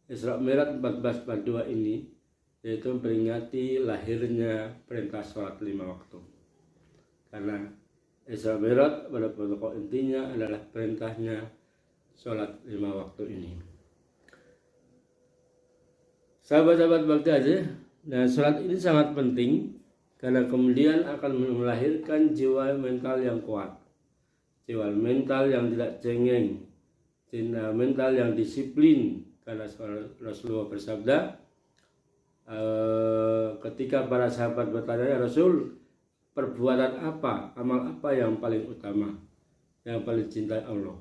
Isra Mi'raj 1442 ini, yaitu memperingati lahirnya perintah sholat 5 waktu. Karena Isra Mi'raj pada pokok intinya adalah perintahnya sholat 5 waktu ini. Sahabat-sahabat Bakti Aceh, nah sholat ini sangat penting karena kemudian akan melahirkan jiwa mental yang kuat, jiwa mental yang tidak cengeng, jiwa mental yang disiplin. Karena Rasulullah bersabda, ketika para sahabat bertanya, Rasul, perbuatan apa, amal apa yang paling utama, yang paling cintai Allah?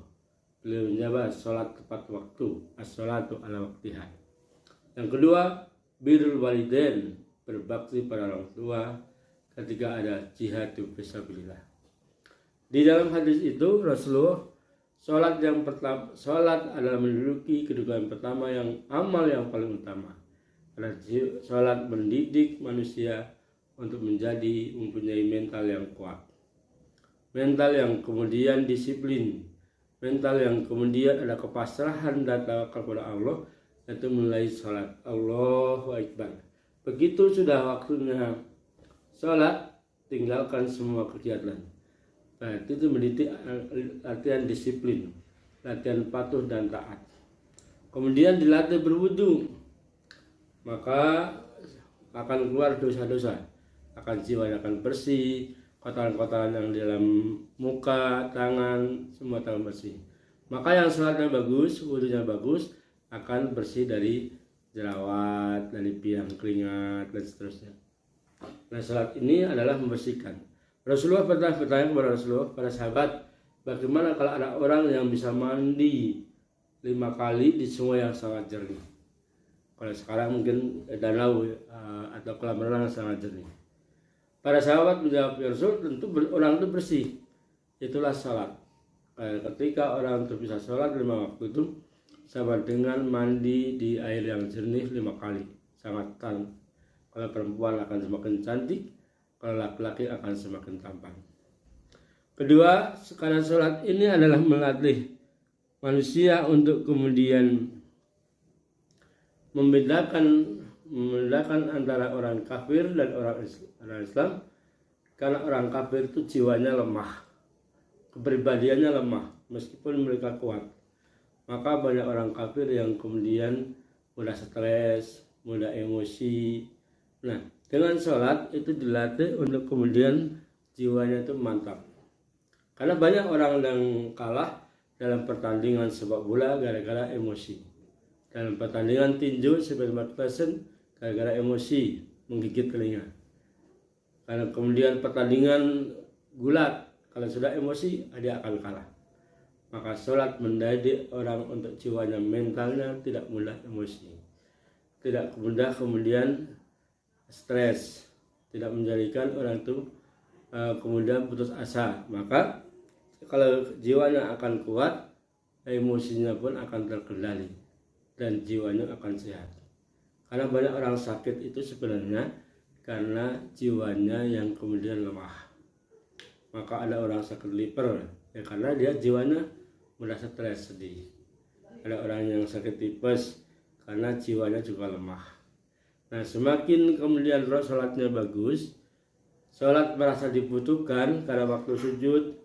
Beliau menjawab, sholat tepat waktu, as-sholatu ala waktiha. Yang kedua, birrul walidain, berbakti pada orang tua ketika ada jihadu fisabilillah. Di dalam hadis itu Rasulullah, sholat yang pertama, sholat adalah menduduki kedudukan pertama, yang amal yang paling utama. Karena sholat mendidik manusia untuk mempunyai mental yang kuat, mental yang kemudian disiplin, mental yang kemudian ada kepasrahan dan tawakal kepada Allah, yaitu mulai sholat. Allahu Akbar. Begitu sudah waktunya sholat, tinggalkan semua kegiatan. Nah, itu mendidik latihan disiplin, latihan patuh dan taat. Kemudian dilatih berwudu, maka akan keluar dosa-dosa, akan jiwanya akan bersih, kotoran-kotoran yang di dalam muka, tangan, semua akan bersih. Maka yang sholatnya bagus, wudunya bagus, akan bersih dari jerawat, dari biang keringat, dan seterusnya. Nah, sholat ini adalah membersihkan. Rasulullah pernah bertanya kepada Rasulullah, pada sahabat, bagaimana kalau ada orang yang bisa mandi 5 kali di sungai yang sangat jernih? Kalau sekarang mungkin danau atau kolam renang yang sangat jernih. Para sahabat menjawab, ya Rasul, tentu orang itu bersih. Itulah sholat. Ketika orang itu bisa sholat 5 waktu itu, sama dengan mandi di air yang jernih 5 kali. Sangat tan. Kalau perempuan akan semakin cantik, kalau laki-laki akan semakin tampan. Kedua, karena sholat ini adalah melatih manusia untuk kemudian membedakan antara orang kafir dan orang Islam, karena orang kafir itu jiwanya lemah, kepribadiannya lemah meskipun mereka kuat. Maka banyak orang kafir yang kemudian mudah stres, mudah emosi. Nah, dengan sholat itu dilatih untuk kemudian jiwanya itu mantap. Karena banyak orang yang kalah dalam pertandingan sepak bola gara-gara emosi. Dalam pertandingan tinju seperti Mike Tyson gara-gara emosi menggigit telinga. Karena kemudian pertandingan gulat, kalau sudah emosi dia akan kalah. Maka sholat mendidik orang untuk jiwanya, mentalnya tidak mudah emosi, tidak mudah kemudian stres, tidak menjadikan orang itu kemudian putus asa. Maka kalau jiwanya akan kuat, emosinya pun akan terkendali dan jiwanya akan sehat. Karena banyak orang sakit itu sebenarnya karena jiwanya yang kemudian lemah. Maka ada orang sakit liver ya karena dia jiwanya mudah stres, sedih. Ada orang yang sakit tipes karena jiwanya juga lemah. Nah, semakin kemudian roh sholatnya bagus, sholat merasa dibutuhkan karena waktu sujud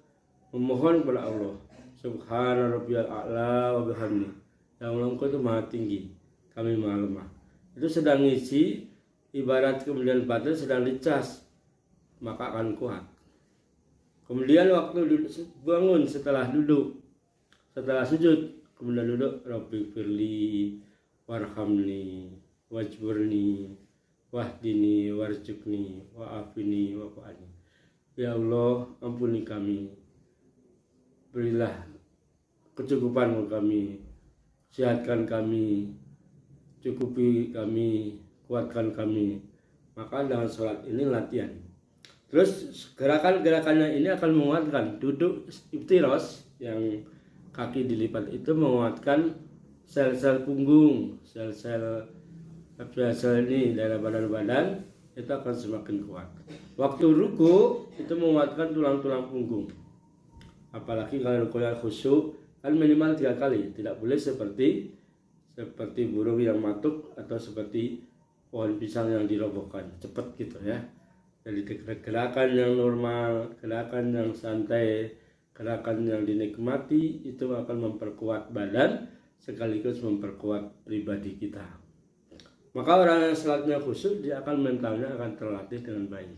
memohon kepada Allah, Subhana rabbiyal a'la wa bihamdi. Yang Allah Engkau itu maha tinggi, kami maha lemah. Itu sedang ngisi, ibarat kemudian badan sedang dicas, maka akan kuat. Kemudian waktu bangun setelah duduk, setelah sujud, kemudian duduk, Rabbi firli warhamni wajburni wahdini warjukni wa'afini wa'afani. Ya Allah, ampuni kami, berilah kecukupan kami, sehatkan kami, cukupi kami, kuatkan kami. Maka dengan sholat ini latihan. Terus gerakan-gerakannya ini akan menguatkan duduk iftiros yang kaki dilipat itu, menguatkan sel-sel punggung, sel-sel ini daerah badan-badan itu akan semakin kuat. Waktu ruku itu menguatkan tulang-tulang punggung. Apalagi kalau rukunya khusyuk kan minimal 3 kali, tidak boleh seperti burung yang matuk atau seperti pohon pisang yang dirobohkan cepat gitu ya. Jadi gerakan yang normal, gerakan yang santai, gerakan yang dinikmati itu akan memperkuat badan sekaligus memperkuat pribadi kita. Maka orang yang sholatnya khusyuk, dia akan mentalnya akan terlatih dengan baik,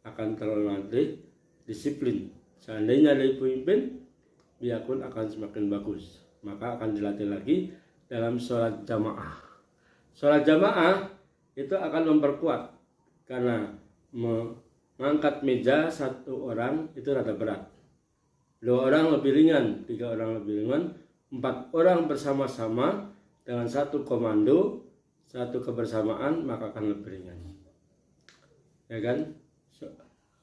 akan terlatih disiplin. Seandainya dari pemimpin, dia pun akan semakin bagus. Maka akan dilatih lagi dalam sholat jamaah. Sholat jamaah itu akan memperkuat, karena mengangkat meja 1 orang itu rada berat, 2 orang lebih ringan, 3 orang lebih ringan, 4 orang bersama-sama dengan 1 komando, 1 kebersamaan, maka akan lebih ringan. Ya kan?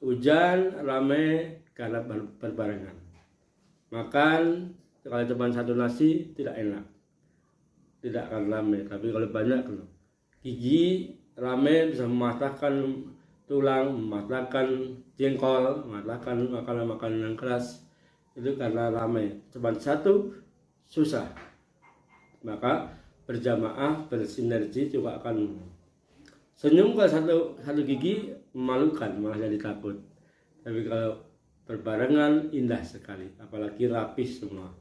Hujan ramai karena berbarengan. Makan kalau cuma 1 nasi tidak enak, tidak akan ramai. Tapi kalau banyak, gigi ramai bisa mematahkan tulang, mematahkan jengkol, mematahkan makanan-makanan yang keras. Itu karena ramai. Cuma 1 susah. Maka berjamaah, bersinergi juga akan. Senyum kalau satu gigi memalukan, malah jadi takut. Tapi kalau berbarengan indah sekali, apalagi rapih semua.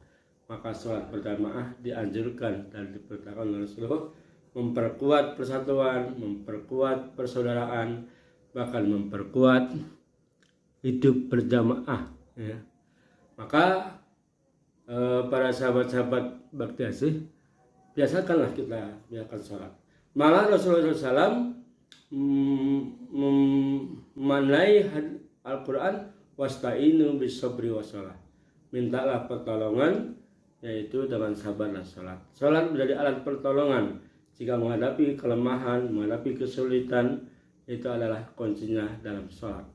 Maka sholat berjamaah dianjurkan dan diperintahkan oleh Rasulullah, memperkuat persatuan, memperkuat persaudaraan, bahkan memperkuat hidup berjamaah. Ya. Maka para sahabat-sahabat bakti asih, biasakanlah kita biarkan sholat. Malah Rasulullah SAW memanai Al-Quran, wasta'inu bis-sabri was-shalah. Mintalah pertolongan, yaitu dengan sabar dan sholat. Sholat menjadi alat pertolongan jika menghadapi kelemahan, menghadapi kesulitan. Itu adalah kuncinya dalam sholat.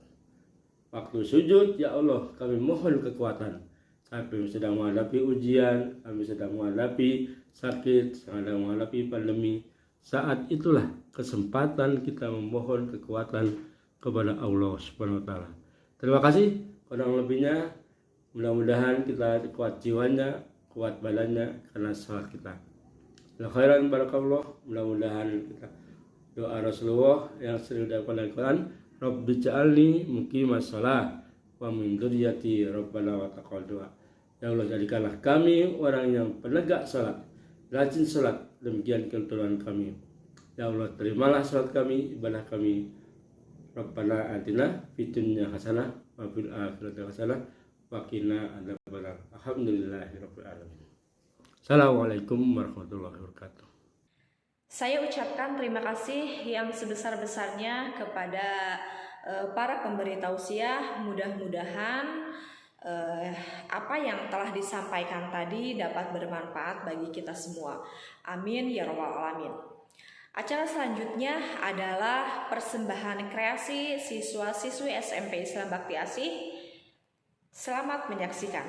Waktu sujud, ya Allah, kami mohon kekuatan. Kami sedang menghadapi ujian, kami sedang menghadapi sakit, sedang menghadapi pandemi. Saat itulah kesempatan kita memohon kekuatan kepada Allah Subhanahu wa taala. Terima kasih. Kurang lebihnya mudah-mudahan kita kuat jiwanya, kuat badannya karena sholat kita. khairan barakallah. Mudah-mudahan kita doa Rasulullah yang sering diucapkan dalam Al-Quran, Rabbi ja'alni muqimas shalah wa min dzurriyyati rabbana wa taqabbal du'a. Ya Allah, jadikanlah kami orang yang penegak salat, rajin salat, demikian keturunan kami. Ya Allah, terimalah salat kami, ibadah kami. Rabbana atina fid dunya hasanah wa fil akhirati hasanah wa qina adzabannar. Alhamdulillahirabbil alamin. Assalamualaikum warahmatullahi wabarakatuh. Saya ucapkan terima kasih yang sebesar-besarnya kepada para pemberi tausiah. Mudah-mudahan apa yang telah disampaikan tadi dapat bermanfaat bagi kita semua. Amin ya rabbal alamin. Acara selanjutnya adalah persembahan kreasi siswa-siswi SMP Islam Bakti Asih. Selamat menyaksikan.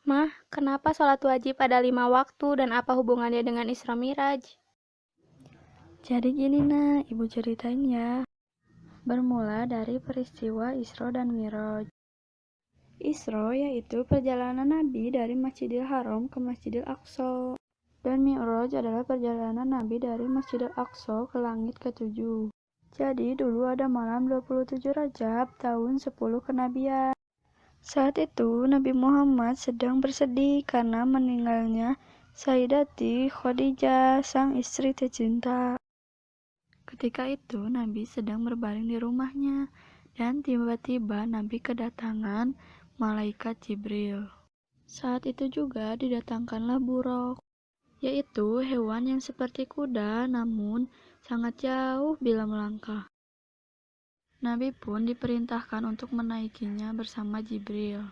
Mah, kenapa sholat wajib ada 5 waktu dan apa hubungannya dengan Isra Miraj? Jadi gini nah, ibu ceritain ya. Bermula dari peristiwa Isra dan Miraj. Isra yaitu perjalanan Nabi dari Masjidil Haram ke Masjidil Aqsa. Dan Mi'raj adalah perjalanan Nabi dari Masjidil Aqsa ke langit ke-7. Jadi dulu ada malam 27 Rajab tahun 10 kenabian. Saat itu Nabi Muhammad sedang bersedih karena meninggalnya Sayyidati Khadijah, sang istri tercinta. Ketika itu Nabi sedang berbaring di rumahnya dan tiba-tiba Nabi kedatangan malaikat Jibril. Saat itu juga didatangkanlah buraq, yaitu hewan yang seperti kuda namun sangat jauh bila melangkah. Nabi pun diperintahkan untuk menaikinya bersama Jibril.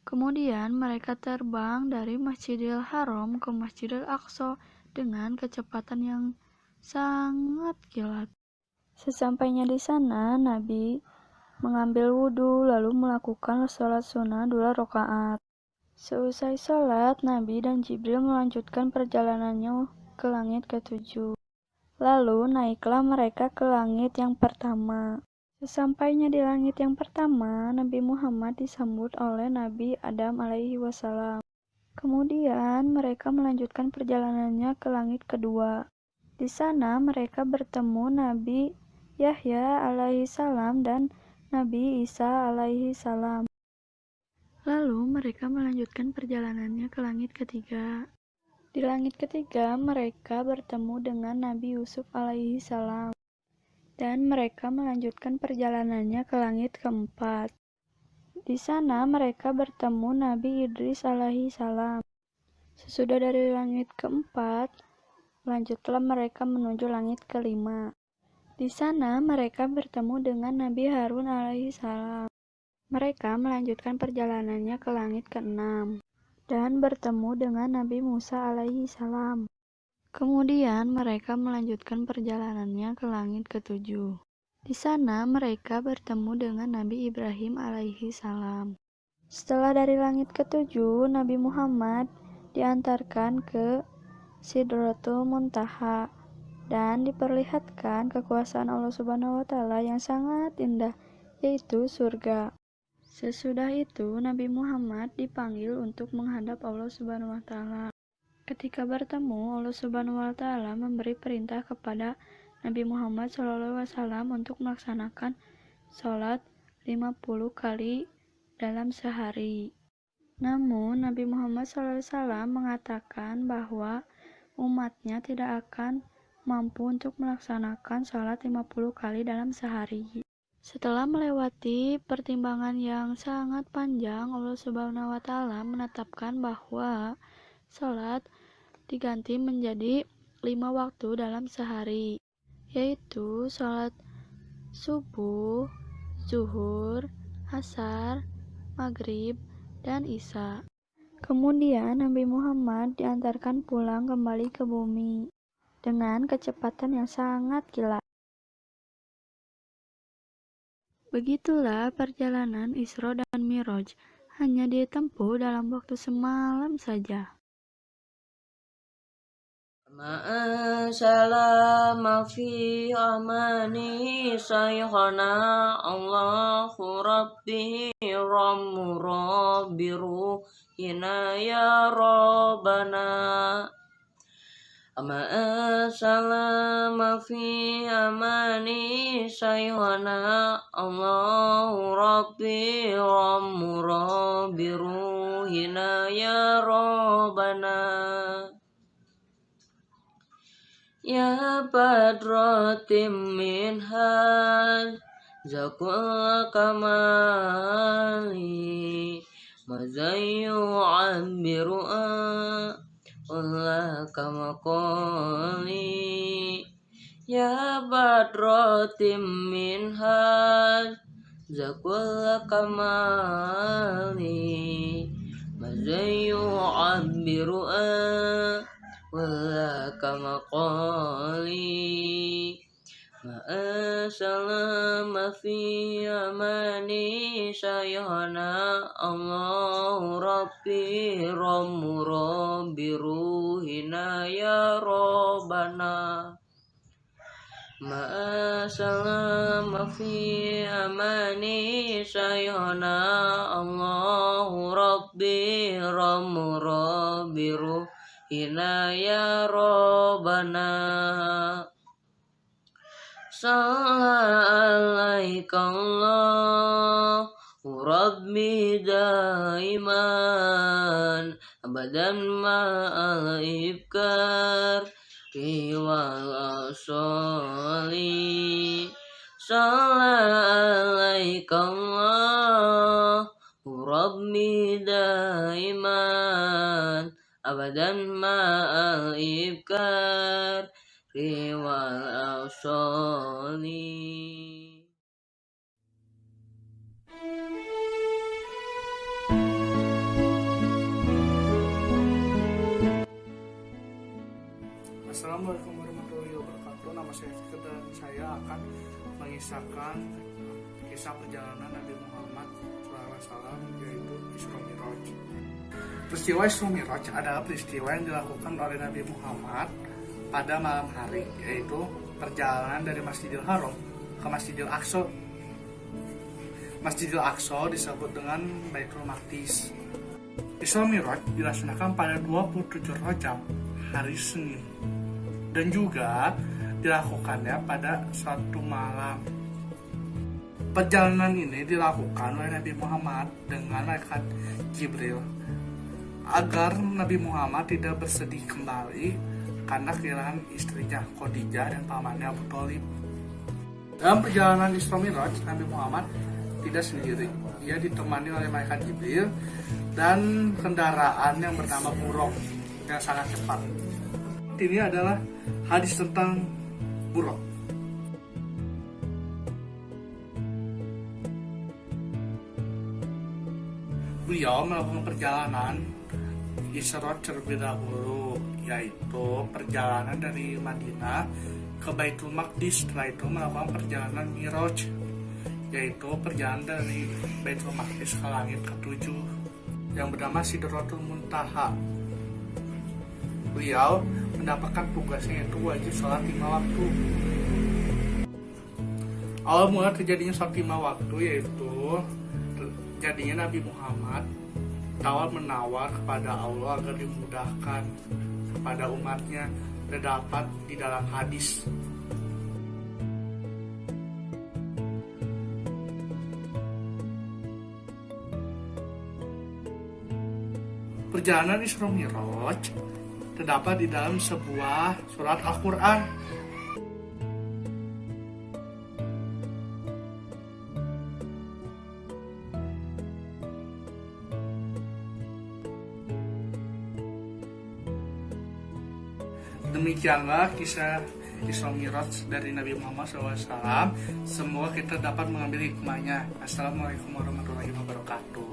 Kemudian mereka terbang dari Masjidil Haram ke Masjidil Aqsa dengan kecepatan yang sangat kilat. Sesampainya di sana, Nabi mengambil wudhu lalu melakukan sholat sunnah 2 rakaat. Seusai sholat, Nabi dan Jibril melanjutkan perjalanannya ke langit ke-7. Lalu naiklah mereka ke langit yang pertama. Sesampainya di langit yang pertama, Nabi Muhammad disambut oleh Nabi Adam alaihi wassalam. Kemudian mereka melanjutkan perjalanannya ke langit kedua. Di sana mereka bertemu Nabi Yahya alaihi salam dan Nabi Isa alaihi salam. Lalu mereka melanjutkan perjalanannya ke langit ketiga. Di langit ketiga mereka bertemu dengan Nabi Yusuf alaihi salam. Dan mereka melanjutkan perjalanannya ke langit keempat. Di sana mereka bertemu Nabi Idris alaihi salam. Sesudah dari langit keempat, lanjutlah mereka menuju langit kelima. Di sana mereka bertemu dengan Nabi Harun alaihi salam. Mereka melanjutkan perjalanannya ke langit keenam dan bertemu dengan Nabi Musa alaihi salam. Kemudian mereka melanjutkan perjalanannya ke langit ke-7. Di sana mereka bertemu dengan Nabi Ibrahim alaihi salam. Setelah dari langit ke-7, Nabi Muhammad diantarkan ke Sidratul Muntaha dan diperlihatkan kekuasaan Allah Subhanahu wa taala yang sangat indah, yaitu surga. Sesudah itu Nabi Muhammad dipanggil untuk menghadap Allah Subhanahu wa taala. Ketika bertemu, Allah Subhanahu wa taala memberi perintah kepada Nabi Muhammad SAW untuk melaksanakan sholat 50 kali dalam sehari. Namun Nabi Muhammad SAW mengatakan bahwa umatnya tidak akan mampu untuk melaksanakan sholat 50 kali dalam sehari. Setelah melewati pertimbangan yang sangat panjang, Allah Subhanahu wa taala menetapkan bahwa sholat diganti menjadi 5 waktu dalam sehari, yaitu sholat subuh, zuhur, asar, maghrib, dan isya. Kemudian Nabi Muhammad diantarkan pulang kembali ke bumi dengan kecepatan yang sangat kilat. Begitulah perjalanan Isra dan Mi'raj, hanya ditempuh dalam waktu semalam saja. Ma'asalama fi amani sayhana Allahu Rabbi Rammu Rabbiru Hina ya Rabbana أما سلام في أماني سيهنا الله ربي ربي روحنا يا ربنا يا بدر منها زكوا كمالي ماذا يعبر Allah kama qali ya badratim minha zakul kamali mazayu abiru wala kama qali Ma'asalama fi amani sayhana Allah Rabbi Rabbi ruhina ya Rabbana Ma'asalama fi amani sayhana Allah Rabbi Rabbi ruhina ya Rabbana Assalamualaikum Rabbi daiman abadan ma'al ibkar wal asali Assalamualaikum Rabbi daiman abadan ma'al ibkar wal awsali. Assalamualaikum warahmatullahi wabarakatuh. Nama saya Fikri dan saya akan mengisahkan kisah perjalanan Nabi Muhammad SAW, yaitu Isra Miraj. Peristiwa Isra Miraj adalah peristiwa yang dilakukan oleh Nabi Muhammad pada malam hari, yaitu perjalanan dari Masjidil Haram ke Masjidil Aqsa. Masjidil Aqsa disebut dengan Baitul Maqdis. Isra Miraj dilaksanakan pada 27 Rajab, hari Senin, dan juga dilakukannya pada suatu malam. Perjalanan ini dilakukan oleh Nabi Muhammad dengan malaikat Jibril agar Nabi Muhammad tidak bersedih kembali karena kehilangan istrinya Khadijah dan pamannya Abu Thalib. Dalam perjalanan Isra Miraj, Nabi Muhammad tidak sendiri. Ia ditemani oleh malaikat Jibril dan kendaraan yang bernama Buraq yang sangat cepat. Ini adalah hadis tentang Buraq. Beliau melakukan perjalanan Isra terlebih dahulu, yaitu perjalanan dari Madinah ke Baitul Maqdis. Setelah itu melakukan perjalanan Miraj, yaitu perjalanan dari Baitul Maqdis ke langit ke-7 yang bernama Sidratul Muntaha. Beliau mendapatkan tugasnya yaitu wajib sholat 5 waktu. Awal mula terjadinya sholat 5 waktu yaitu terjadinya Nabi Muhammad tawar-menawar kepada Allah agar dimudahkan kepada umatnya, terdapat di dalam hadis. Perjalanan Isra Miraj terdapat di dalam sebuah surat Al-Quran. Demikianlah kisah Isra Miraj dari Nabi Muhammad SAW. Semoga kita dapat mengambil hikmahnya. Assalamualaikum warahmatullahi wabarakatuh.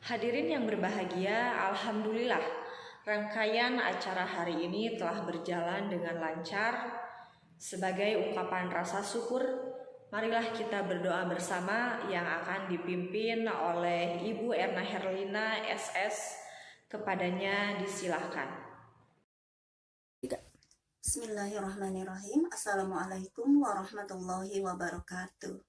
Hadirin yang berbahagia, alhamdulillah rangkaian acara hari ini telah berjalan dengan lancar. Sebagai ungkapan rasa syukur, marilah kita berdoa bersama yang akan dipimpin oleh Ibu Erna Herlina SS. Kepadanya disilahkan. Bismillahirrahmanirrahim. Assalamualaikum warahmatullahi wabarakatuh.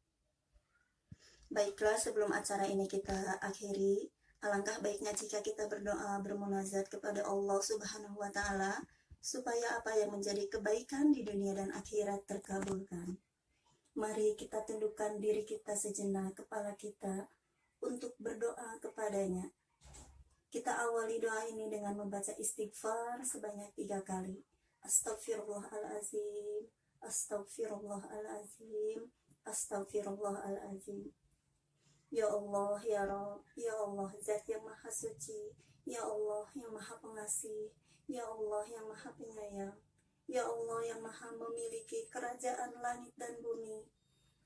Baiklah, sebelum acara ini kita akhiri, alangkah baiknya jika kita berdoa bermunajat kepada Allah Subhanahu wa Ta'ala supaya apa yang menjadi kebaikan di dunia dan akhirat terkabulkan. Mari kita tundukkan diri kita sejenak, kepala kita, untuk berdoa kepadanya. Kita awali doa ini dengan membaca istighfar sebanyak 3 kali. Astaghfirullahalazim, astaghfirullahalazim, astaghfirullahalazim. Ya Allah, ya Rabb, ya Allah, Zat yang Maha Suci, ya Allah yang Maha Pengasih, ya Allah yang Maha Penyayang, ya Allah yang Maha memiliki kerajaan langit dan bumi.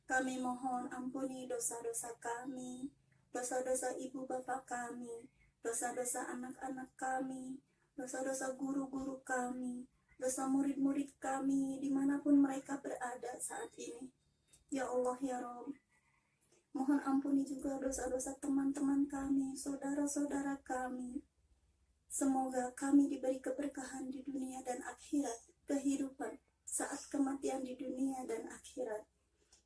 Kami mohon ampuni dosa-dosa kami, dosa-dosa ibu bapak kami, dosa-dosa anak-anak kami, dosa-dosa guru-guru kami, dosa murid-murid kami dimanapun mereka berada saat ini. Ya Allah, ya Rabb, mohon ampuni juga dosa-dosa teman-teman kami, saudara-saudara kami. Semoga kami diberi keberkahan di dunia dan akhirat, kehidupan saat kematian di dunia dan akhirat.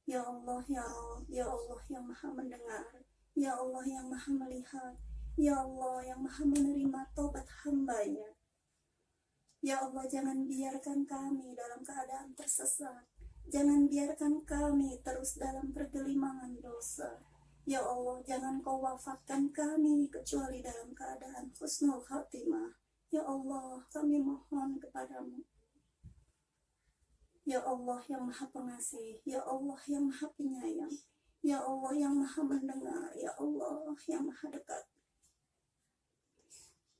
Ya Allah, ya Rabb, ya Allah yang Maha mendengar, ya Allah yang Maha melihat, ya Allah yang Maha menerima taubat hamba-Nya. Ya Allah, jangan biarkan kami dalam keadaan tersesat. Jangan biarkan kami terus dalam pergelimangan dosa. Ya Allah, jangan Kau wafatkan kami kecuali dalam keadaan husnul khatimah. Ya Allah, kami mohon kepadamu. Ya Allah yang Maha Pengasih, ya Allah yang Maha Penyayang, ya Allah yang Maha Mendengar, ya Allah yang Maha Dekat.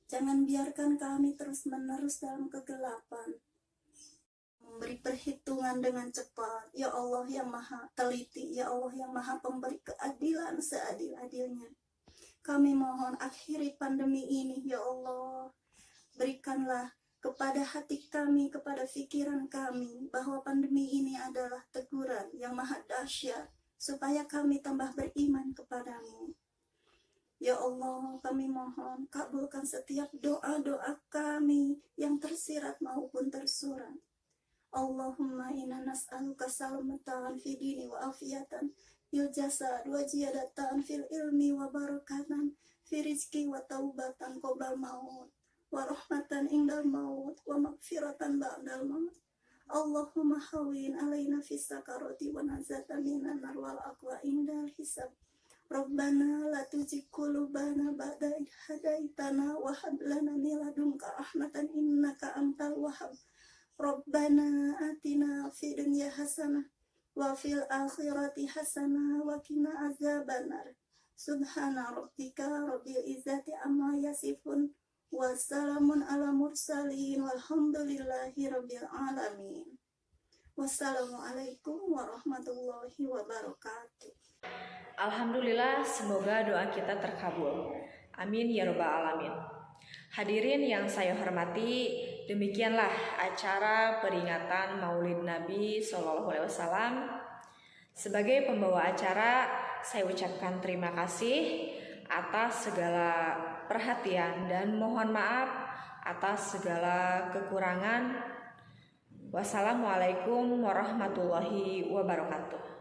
Jangan biarkan kami terus-menerus dalam kegelapan, memberi perhitungan dengan cepat. Ya Allah yang Maha Teliti, ya Allah yang Maha Pemberi keadilan seadil-adilnya. Kami mohon akhiri pandemi ini, ya Allah. Berikanlah kepada hati kami, kepada pikiran kami, bahwa pandemi ini adalah teguran yang maha dahsyat, supaya kami tambah beriman kepadamu. Ya Allah, kami mohon kabulkan setiap doa-doa kami yang tersirat maupun tersurat. Allahumma inna nas'aluka salamatan fi dini wa afiyatan fil jasad wa ziyadatan fil ilmi wa barakatan fi rizki wa taubatan qoblal maut wa rahmatan indal maut wa maghfiratan ba'dal maut. Allahumma hawin alaina fis sakarati wa nazata minan nar wal aqwa indal hisab. Rabbana la tuzigh qulubana ba'da idh hadaitana wa hab lana min ladunka rahmatan innaka antal wahhab. Rabbana atina fid dunya hasanah wa fil akhirati hasanah wa qina azabannar. Subhana rabbika rabbil izzati amma yasifun wa salamun ala mursalin walhamdulillahi rabbil alamin. Wassalamualaikum warahmatullahi wabarakatuh. Alhamdulillah, semoga doa kita terkabul. Amin ya rabbal alamin. Hadirin yang saya hormati, demikianlah acara peringatan Maulid Nabi SAW. Sebagai pembawa acara, saya ucapkan terima kasih atas segala perhatian dan mohon maaf atas segala kekurangan. Wassalamualaikum warahmatullahi wabarakatuh.